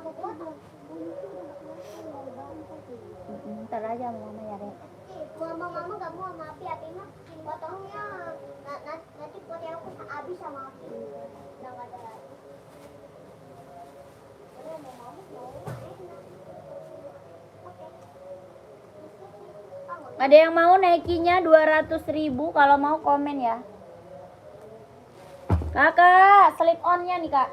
mau potong. Ntar aja mama ya deh. Mama nggak mau sama Api. Api mah potongnya nanti potnya aku habis sama Api. Udah nggak ada lagi. Udah mau mama mah enak. Oke. Ada yang mau naikinya 200.000, kalau mau komen ya. Kakak, slip on-nya nih kak.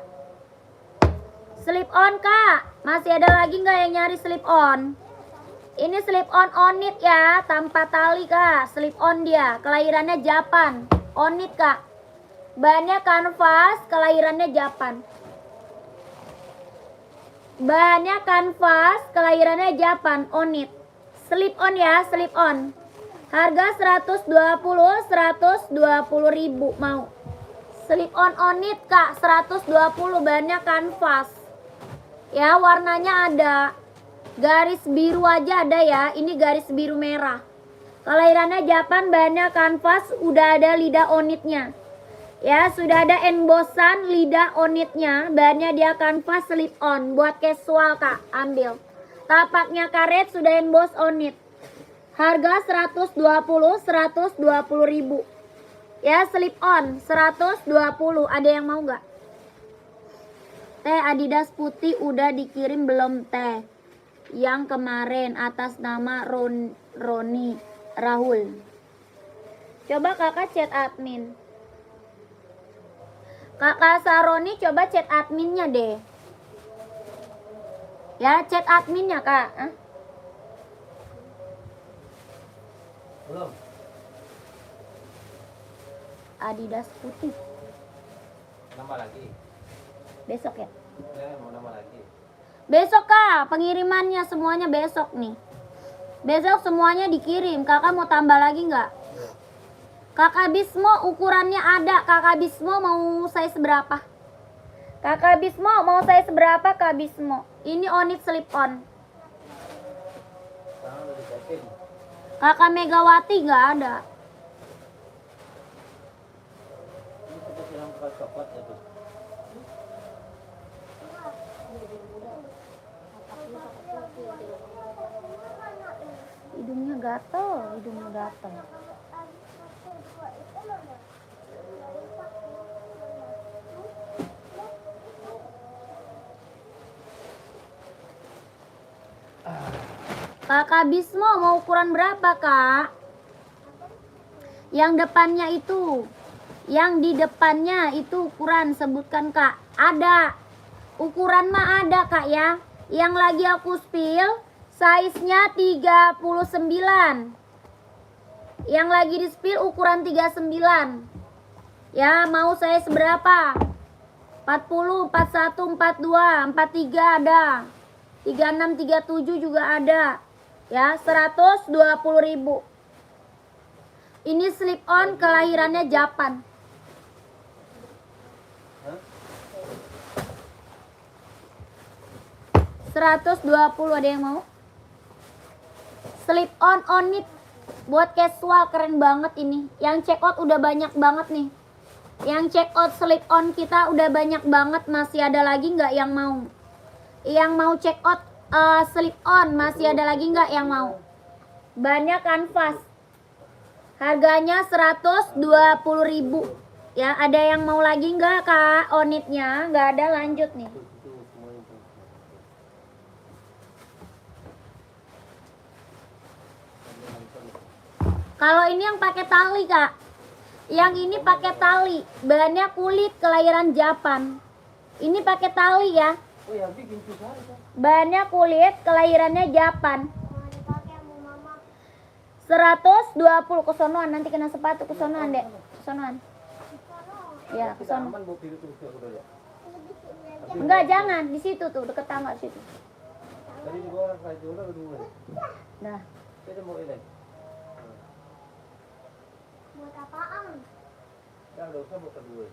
Slip on kak, masih ada lagi nggak yang nyari slip on? Ini slip on Onit ya, tanpa tali kak. Slip on dia, kelahirannya Japan. Onit kak. Bahannya kanvas, kelahirannya Japan. Bahannya kanvas, kelahirannya Japan. Onit. Slip on ya, slip on. Harga 120.000 mau. Slip on Onit kak, 120, bahannya kanvas. Ya, warnanya ada. Garis biru aja ada ya, ini garis biru merah. Kelahirannya Japan, bahannya kanvas, udah ada lidah Onitnya. Ya, sudah ada embossan lidah Onitnya, bahannya dia kanvas slip on. Buat casual kak, ambil. Tapaknya karet, sudah emboss Onit. Harga 120.000. Ya, slip on 120. Ada yang mau nggak? Teh Adidas putih udah dikirim belum teh? Yang kemarin atas nama Roni Rahul. Coba kakak chat admin. Kakak Saroni coba chat adminnya deh. Ya, chat adminnya kak. Hah? Belum. Adidas putih. Nambah lagi. Besok ya? Ya, mau nambah lagi. Besok kak, pengirimannya semuanya besok nih. Besok semuanya dikirim. Kakak mau tambah lagi nggak? Kakak Bismo ukurannya ada. Kakak Bismo mau size berapa? Kakak Bismo mau size berapa Kak Bismo? Ini Onit slip on. Sekarang udah disiapin. Kakak Megawati nggak ada. Ini kita siram ke coklat ya tuh. Hidungnya gatel, hidungnya gatel. Kakak Bismo mau ukuran berapa kak? Yang depannya itu. Yang di depannya itu ukuran, sebutkan kak. Ada. Ukuran mah ada kak ya. Yang lagi aku spill size-nya 39. Yang lagi di spill ukuran 39. Ya, mau size berapa? 40, 41, 42, 43 ada. 36, 37 juga ada. Ya, 120.000. Ini slip on kelahirannya Japan. Hah? 120, ada yang mau? Slip on Onit buat casual, keren banget ini. Yang check out udah banyak banget nih. Yang check out slip on kita udah banyak banget. Masih ada lagi nggak yang mau? Yang mau check out slip on masih ada lagi nggak yang mau? Banyak kanvas. Harganya 120.000. Ya, ada yang mau lagi nggak kak Onitnya? Nggak ada, lanjut nih. Tuh, semuanya tuh. Kalau ini yang pakai tali kak. Yang ini pakai tali. Bahannya kulit, kelahiran Japan. Ini pakai tali ya. Oh ya, bikin susah itu. Bahannya kulit, kelahirannya Japan. Mau dipakai sama mama. 120 kesonoan, nanti kena sepatu kesonoan dek. Kesonoan. Ya, Kita kesono. aman bawa piring tuh udah ya. Enggak, jangan di situ tuh, deket tangga situ. Tadi di bawah kayak udah berdua. Nah, Kita mau ini. Buat apaan? Ya udah usah buat kedua.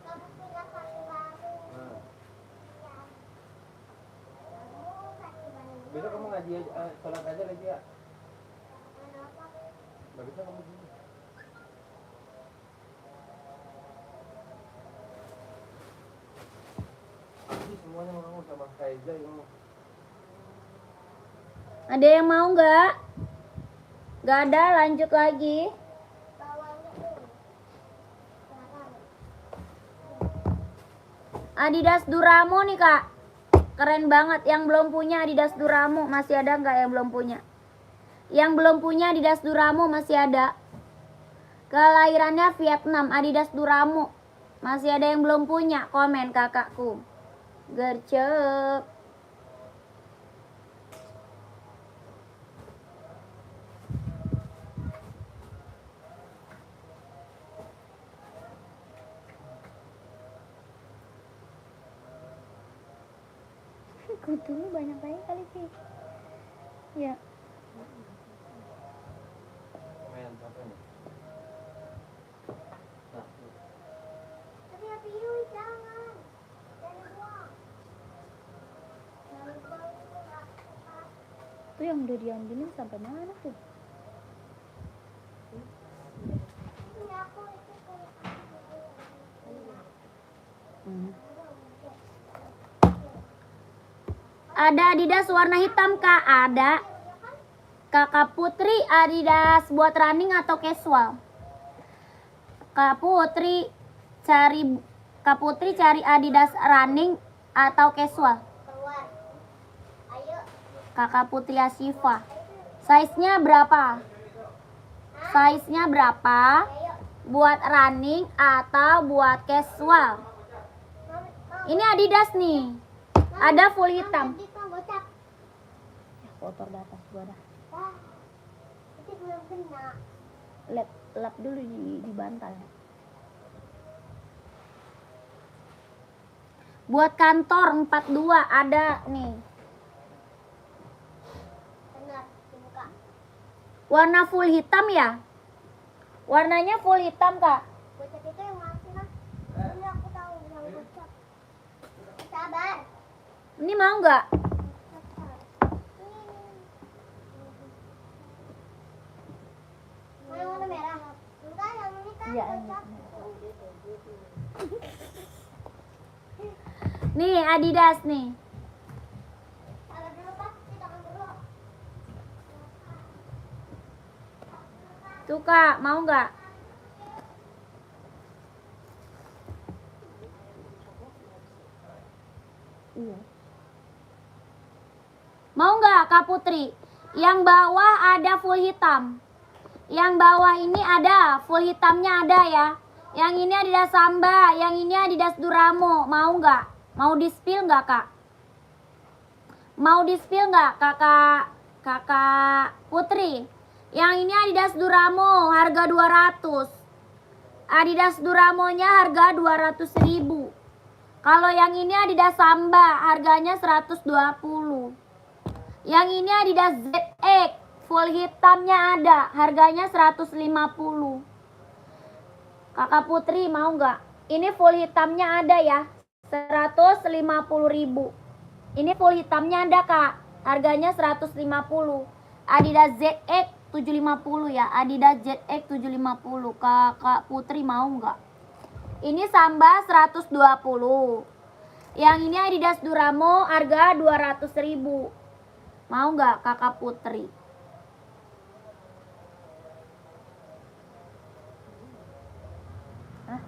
Kamu punya kaki baru. Nah, Kamu kaki baru. besok kamu ngaji aja, sholat aja lagi ya. Kenapa? Nggak bisa kamu sini. Ini semua semuanya mau sama Kaiza yang Ada yang mau nggak? Nggak ada, lanjut lagi. bawahnya tuh. Belakang. Adidas Duramo nih kak, keren banget. Yang belum punya Adidas Duramo masih ada nggak yang belum punya? Yang belum punya Adidas Duramo masih ada. Kelahirannya Vietnam, Adidas Duramo. Masih ada yang belum punya? Komen kakakku. Gercep. Kutunya banyak kali sih. Ya. main apa nih? Nah, Tapi Yui jangan. Jangan buang. Jangan buang itu nggak tepat. Tuh yang udah diambilin sampai mana tuh? Ini aku itu kayak Ada Adidas warna hitam kak? Ada. Kakak Putri Adidas buat running atau casual? Kak Putri cari Adidas running atau casual? keluar. Ayo. Kakak Putri Asifa. Size-nya berapa? Size-nya berapa? Ayo. Buat running atau buat casual? Ini Adidas nih. Ada full hitam. Nanti kan gocap. Ya, kotor di atas gua dah. Wah. Itu belum kena. Lap dulu di bantal. Buat kantor 42 ada nih. Benar, dibuka. Warna full hitam ya? Warnanya full hitam kak. Gocap itu yang mana sih, Mas? Ini aku tahu yang gocap. Sabar. Ini mau nggak? Sabar. Mau yang warna merah? Enggak, yang ini kan Iya, ini. gocap. Nih Adidas nih. Sabar dulu, Pak. Kita akan dulu. Tuh kak, mau nggak? Iya. Mau nggak Kak Putri? Yang bawah ada full hitam. Yang bawah ini ada full hitamnya ada ya. Yang ini Adidas Samba, yang ini Adidas Duramo. Mau nggak? Mau di spill nggak kak? Mau di spill nggak kakak Putri? Yang ini Adidas Duramo harga 200. Adidas Duramonya harga 200.000. Kalau yang ini Adidas Samba harganya 120. Yang ini Adidas ZX full hitamnya ada, harganya 150. Kakak Putri mau nggak? Ini full hitamnya ada ya, 150.000. Ini full hitamnya ada kak, harganya 150. Adidas ZX 750 ya, Adidas ZX 750. Kakak Putri mau nggak? Ini Samba 120. Yang ini Adidas Duramo harga 200.000. Mau nggak kakak Putri? Hah?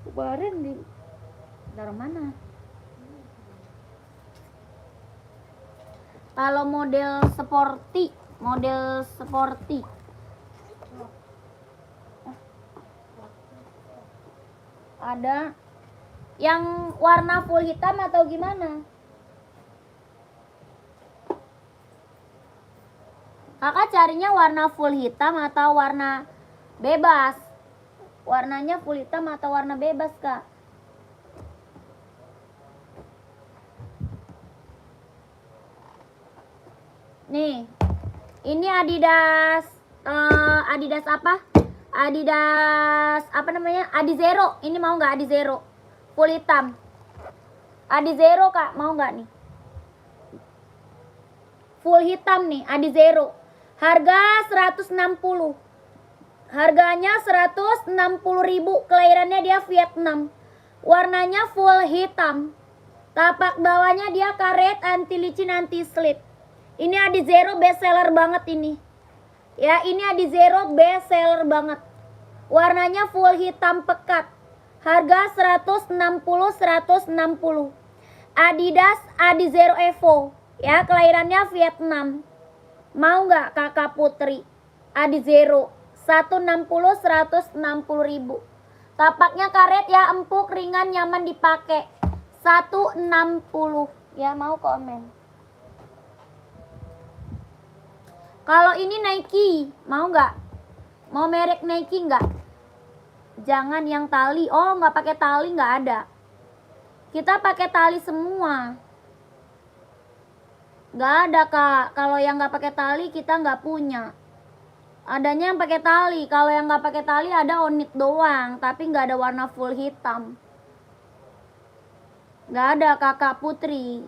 Kemarin di dari mana? Kalau model sporty ada yang warna full hitam atau gimana? Kakak carinya warna full hitam atau warna bebas? Warnanya full hitam atau warna bebas kak? Nih, ini Adidas Adidas apa? Adidas apa namanya? Adizero. Ini mau nggak Adizero? Full hitam. Adizero Kak, mau nggak nih? Full hitam nih, Adizero. Harga 160. Harganya 160.000. Kelahirannya dia Vietnam. Warnanya full hitam. Tapak bawahnya dia karet, anti licin, anti slip. Ini Adizero best seller banget ini. Ya, ini Adizero best seller banget. Warnanya full hitam pekat. Harga 160. Adidas Adizero Evo. Ya, kelahirannya Vietnam. Mau nggak Kakak Putri? Adizero 160.000. Tapaknya karet ya, empuk, ringan, nyaman dipakai. 160. Ya, mau komen. Kalau ini Nike, mau nggak? Mau merek Nike nggak? Jangan yang tali. Oh, nggak pakai tali, nggak ada. Kita pakai tali semua. Nggak ada Kak. Kalau yang nggak pakai tali kita nggak punya. Adanya yang pakai tali. Kalau yang nggak pakai tali ada onit doang, tapi nggak ada warna full hitam. Nggak ada Kakak Putri.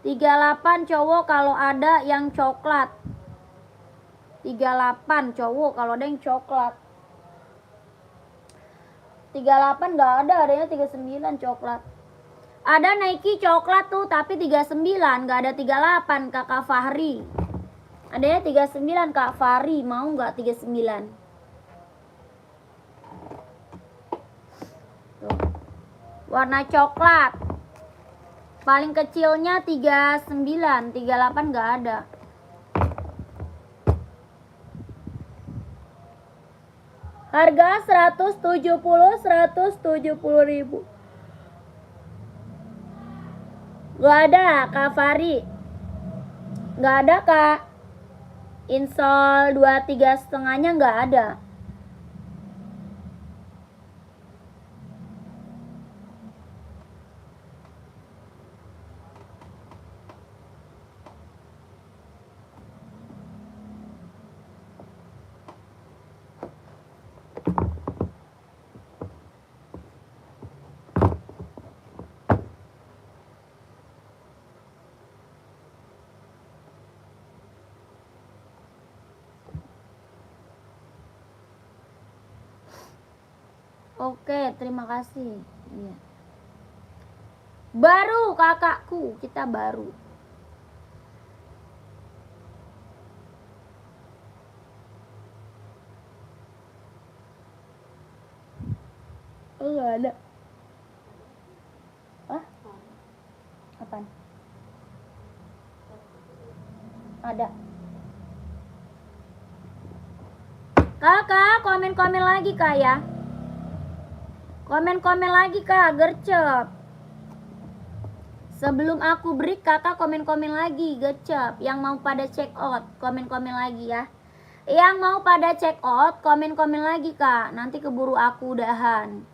38 cowok kalau ada yang coklat. 38 cowok kalau ada yang coklat. 38 nggak ada, adanya 39 coklat. Ada Nike coklat tuh, tapi 39, nggak ada 38 Kakak Fahri. Adanya 39 Kak Fahri, mau nggak 39? Tuh. Warna coklat. Paling kecilnya 39, 38 nggak ada. Harga 170.000. Gak ada Kak Fari. Gak ada Kak. Insol 23,5-nya gak ada. Oke, terima kasih. Iya. Baru kakakku, kita baru. Oh, nggak ada. Hah? Apaan? Ada. Kakak, komen-komen lagi Kak ya. Komen-komen lagi Kak, gercep. Sebelum aku break kakak komen-komen lagi, gercep. Yang mau pada check out, komen-komen lagi ya. Yang mau pada check out, komen-komen lagi Kak. Nanti keburu aku udahan.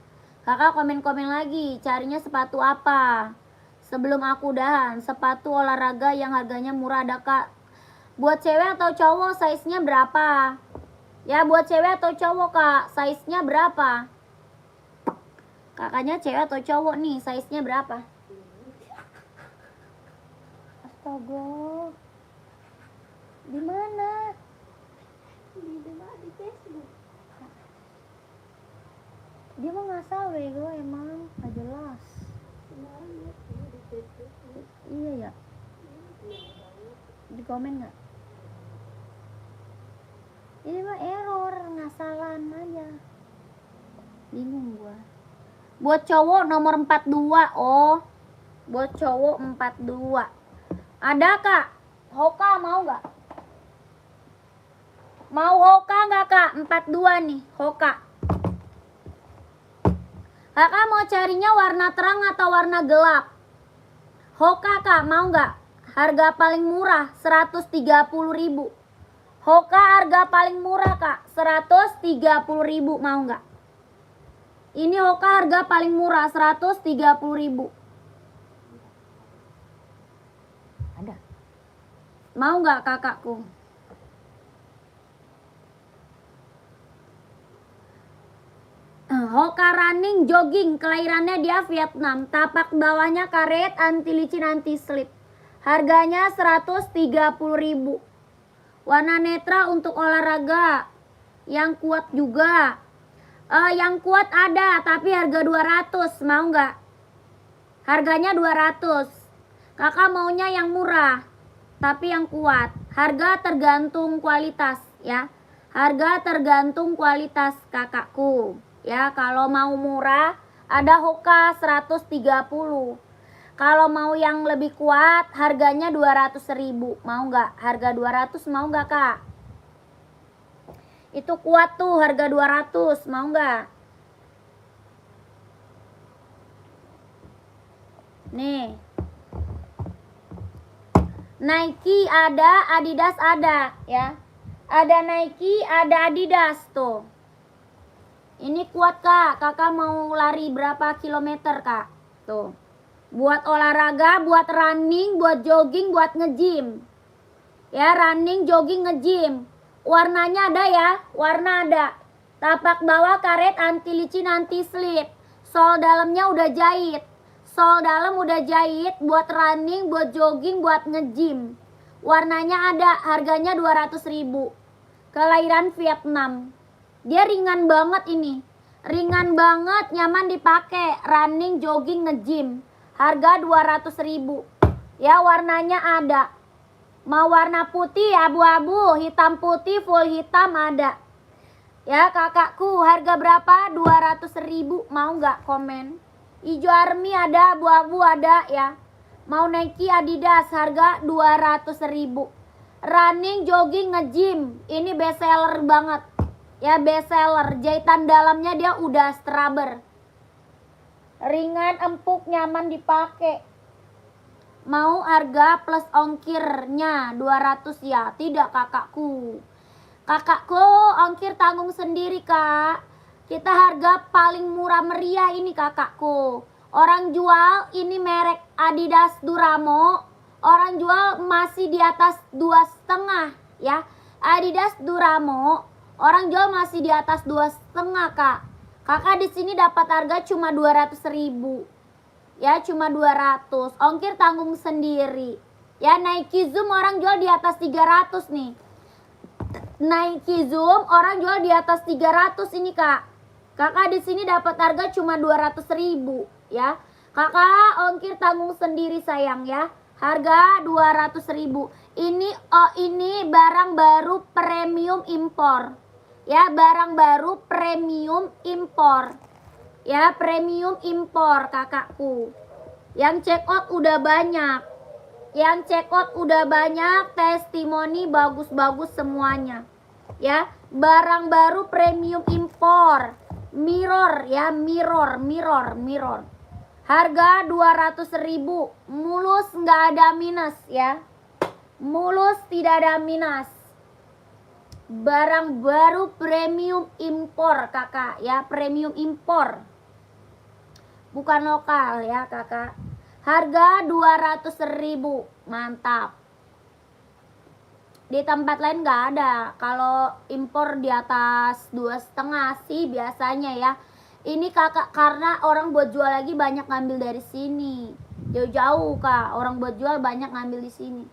Kakak komen-komen lagi, carinya sepatu apa? Sebelum aku udahan, sepatu olahraga yang harganya murah ada Kak. Buat cewek atau cowok, size-nya berapa? Ya, buat cewek atau cowok Kak, size-nya berapa? Kakaknya cewek atau cowok nih, size-nya berapa? Astaga. Di mana? Di Facebook. Dia mah ngasal bego emang, gak jelas. Iya ya. Di komen nggak? Ini mah error, ngasalan aja. Bingung gua. Buat cowok nomor 42. Oh, buat cowok 42. Ada Kak? Hoka mau nggak? Mau Hoka nggak Kak? 42 nih, Hoka. Kakak mau carinya warna terang atau warna gelap? Hoka Kak, mau nggak? Harga paling murah 130.000. Hoka harga paling murah Kak, 130.000, mau nggak? Ini Hoka harga paling murah 130.000. Ada. Mau nggak kakakku? Hoka Running Jogging, kelahirannya dia Vietnam. Tapak bawahnya karet, anti licin, anti slip. Harganya 130.000. Warna netral untuk olahraga. Yang kuat juga. Yang kuat ada, tapi harga 200. Mau nggak? Harganya 200. Kakak maunya yang murah, tapi yang kuat. Harga tergantung kualitas ya. Harga tergantung kualitas kakakku. Ya, kalau mau murah ada Hoka 130. Kalau mau yang lebih kuat harganya 200.000. Mau nggak? Harga 200 mau nggak kak? Itu kuat tuh harga 200. Mau nggak? Nih. Nike ada, Adidas ada ya. Ada Nike, ada Adidas tuh. Ini kuat kak. Kakak mau lari berapa kilometer kak? Tuh. Buat olahraga, buat running, buat jogging, buat nge-gym. Ya, running, jogging, nge-gym. Warnanya ada ya, warna ada. Tapak bawah karet, anti licin, anti slip. Sol dalamnya udah jahit. Sol dalam udah jahit buat running, buat jogging, buat nge-gym. Warnanya ada, harganya 200.000. Kelahiran Vietnam. Dia ringan banget ini. Ringan banget, nyaman dipakai. Running, jogging, nge-gym. Harga 200.000. Ya, warnanya ada. Mau warna putih, abu-abu, hitam putih, full hitam ada. Ya, kakakku, harga berapa? 200.000. Mau nggak? Komen. Hijau army ada, abu-abu ada ya. Mau Nike, Adidas, harga 200.000. Running, jogging, nge-gym. Ini best seller banget. Ya, best seller. Jahitan dalamnya dia udah straber. Ringan, empuk, nyaman dipakai. Mau harga plus ongkirnya 200 ya? Tidak kakakku. Kakakku ongkir tanggung sendiri kak. Kita harga paling murah meriah ini kakakku. Orang jual ini merek Adidas Duramo. Orang jual masih di atas 2,5 ya. Adidas Duramo. Orang jual masih di atas 2,5 kak. Kakak di sini dapat harga cuma 200.000. Ya, cuma 200. Ongkir tanggung sendiri. Ya, Nike Zoom orang jual di atas 300 nih. Nike Zoom orang jual di atas 300 ini kak. Kakak di sini dapat harga cuma 200.000 ya. Kakak ongkir tanggung sendiri sayang ya. Harga 200.000. Ini barang baru premium impor. Ya, barang baru premium impor. Ya, premium impor kakakku. Yang check out udah banyak. Yang check out udah banyak, testimoni bagus-bagus semuanya. Ya, barang baru premium impor. Mirror ya, mirror. Harga 200.000. Mulus nggak ada minus ya. Mulus tidak ada minus. Barang baru premium impor kakak ya, premium impor. Bukan lokal ya kakak. Harga 200.000. Mantap. Di tempat lain nggak ada. Kalau impor di atas 2,5 sih biasanya ya. Ini kakak karena orang buat jual lagi banyak ngambil dari sini. Jauh-jauh kak. Orang buat jual banyak ngambil di sini.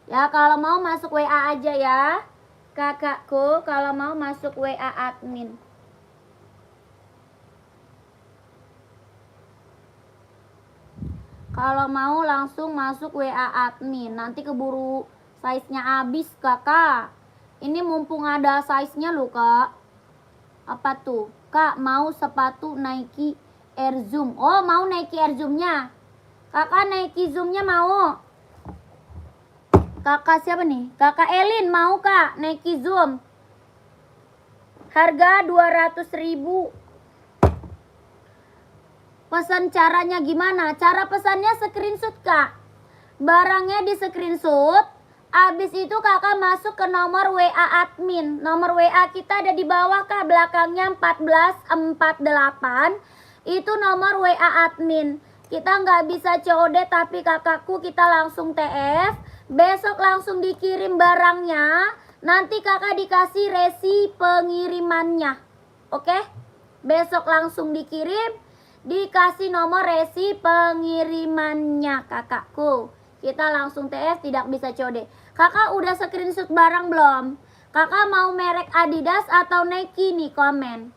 Ya, kalau mau masuk WA aja ya. Kakakku, kalau mau masuk WA admin. Kalau mau langsung masuk WA admin. Nanti keburu size-nya habis kakak. Ini mumpung ada size-nya loh kak. Apa tuh? Kak mau sepatu Nike Air Zoom. Oh, mau Nike Air Zoom-nya. Kakak Nike Zoom-nya mau. Kakak siapa nih? Kakak Elin mau kak Nike Zoom. Harga 200.000. Pesan caranya gimana? Cara pesannya screenshot kak. Barangnya di screenshot. Abis itu kakak masuk ke nomor WA admin. Nomor WA kita ada di bawah kak. Belakangnya 1448. Itu nomor WA admin. Kita nggak bisa COD tapi kakakku kita langsung TF. Besok langsung dikirim barangnya. Nanti kakak dikasih resi pengirimannya. Oke? Besok langsung dikirim, dikasih nomor resi pengirimannya kakakku. Kita langsung TS, tidak bisa COD. Kakak udah screenshot barang belum? Kakak mau merek Adidas atau Nike nih, komen.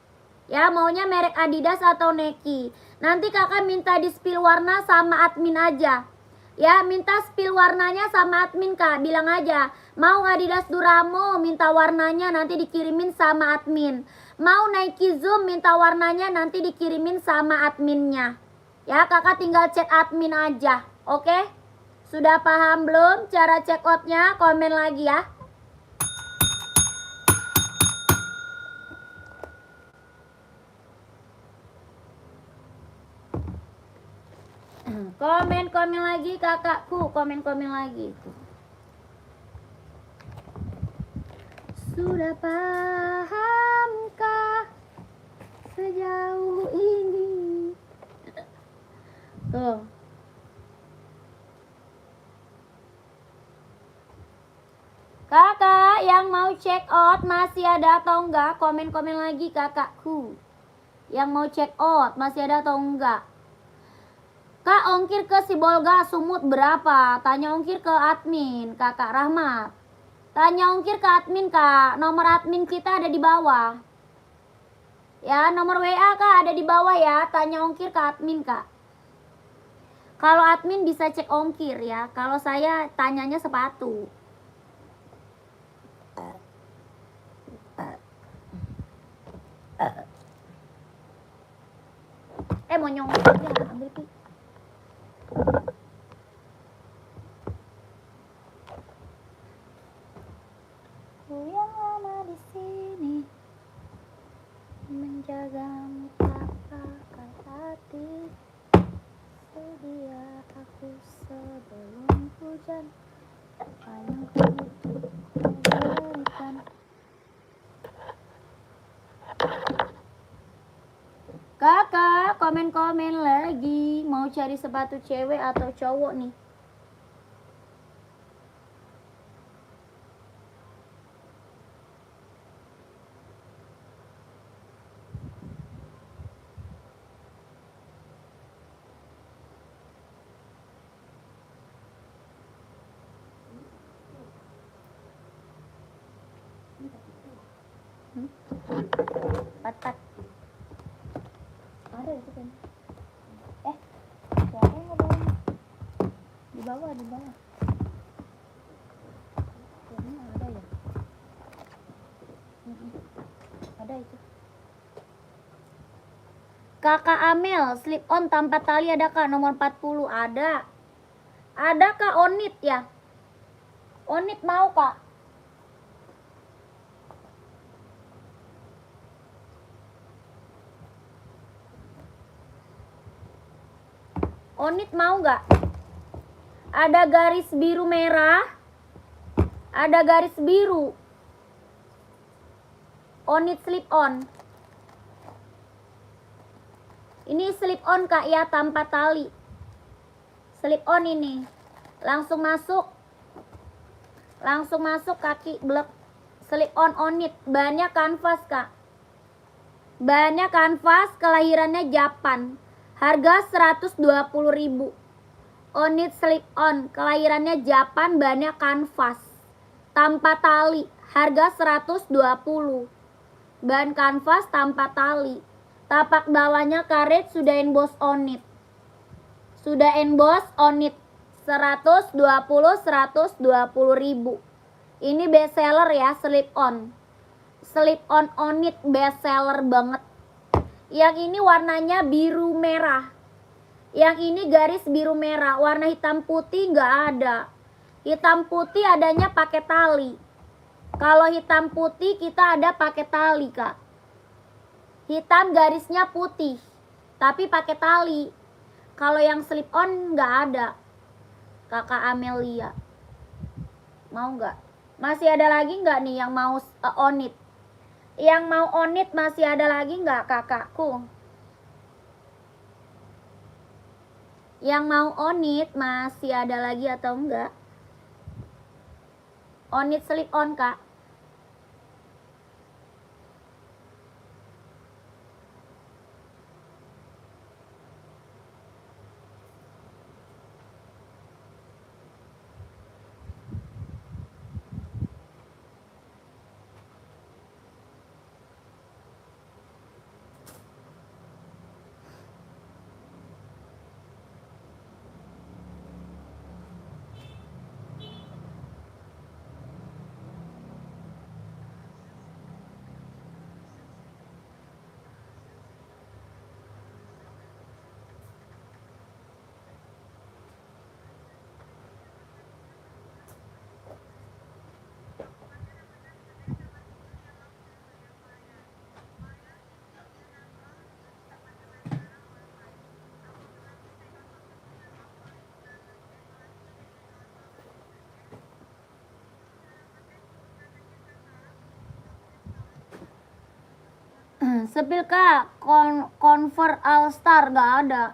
Ya, maunya merek Adidas atau Nike. Nanti kakak minta di spill warna sama admin aja. Ya, minta spill warnanya sama admin kak. Bilang aja, mau Adidas Duramo, minta warnanya nanti dikirimin sama admin. Mau Nike Zoom, minta warnanya nanti dikirimin sama adminnya. Ya, kakak tinggal chat admin aja. Oke? Sudah paham belum cara check outnya? Komen lagi ya. Komen lagi kakakku, komen lagi. Sudah pahamkah sejauh ini? Tuh. Kakak yang mau check out masih ada atau enggak? Komen lagi kakakku. Yang mau check out masih ada atau enggak? Kak, ongkir ke Sibolga Sumut berapa? Tanya ongkir ke admin, Kakak Rahmat. Tanya ongkir ke admin, Kak. Nomor admin kita ada di bawah. Ya, nomor WA, Kak, ada di bawah ya. Tanya ongkir ke admin, Kak. Kalau admin bisa cek ongkir ya. Kalau saya tanyanya sepatu. Mau nyongok aja, ambil pi. Ku yang lama di sini menjagamu tapakkan hati, sedia aku sebelum hujan, apa yang ku berikan. Kakak, komen lagi. Mau cari sepatu cewek atau cowok nih? Patat. Ada itu kan? Siapa yang ngebawa? Di bawah. Kayaknya ada ya. Ada itu. Kakak Amel, slip on tanpa tali ada kak? Nomor 40 ada. Ada kak Onit ya? Onit mau kak? Onit mau nggak? Ada garis biru merah. Ada garis biru. Onit slip on. Ini slip on kak ya, tanpa tali. Slip on ini. Langsung masuk kaki blek. Slip on Onit. Bahannya kanvas kak. Bahannya kanvas, kelahirannya Japan. Harga 120.000. Onit slip on, kelahirannya Japan, bahannya kanvas. Tanpa tali, harga 120. Bahan kanvas tanpa tali. Tapak bawahnya karet, sudah emboss Onit. Sudah emboss Onit. 120.000. Ini best seller ya, slip on. Slip on Onit best seller banget. Yang ini warnanya biru merah. Yang ini garis biru merah. Warna hitam putih nggak ada. Hitam putih adanya pakai tali. Kalau hitam putih kita ada pakai tali kak. Hitam garisnya putih, tapi pakai tali. Kalau yang slip on nggak ada. Kakak Amelia. Mau nggak? Masih ada lagi nggak nih yang mau Onit? Yang mau Onit masih ada lagi nggak kakakku? Yang mau Onit masih ada lagi atau enggak? Onit slip on kak. Sepil kak, convert all star gak ada.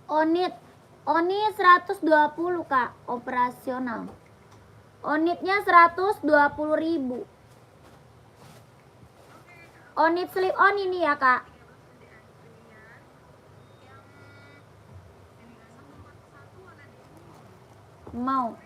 Onit 120 kak, operasional. Onitnya 120.000. Onit slip on ini ya kak. Mau.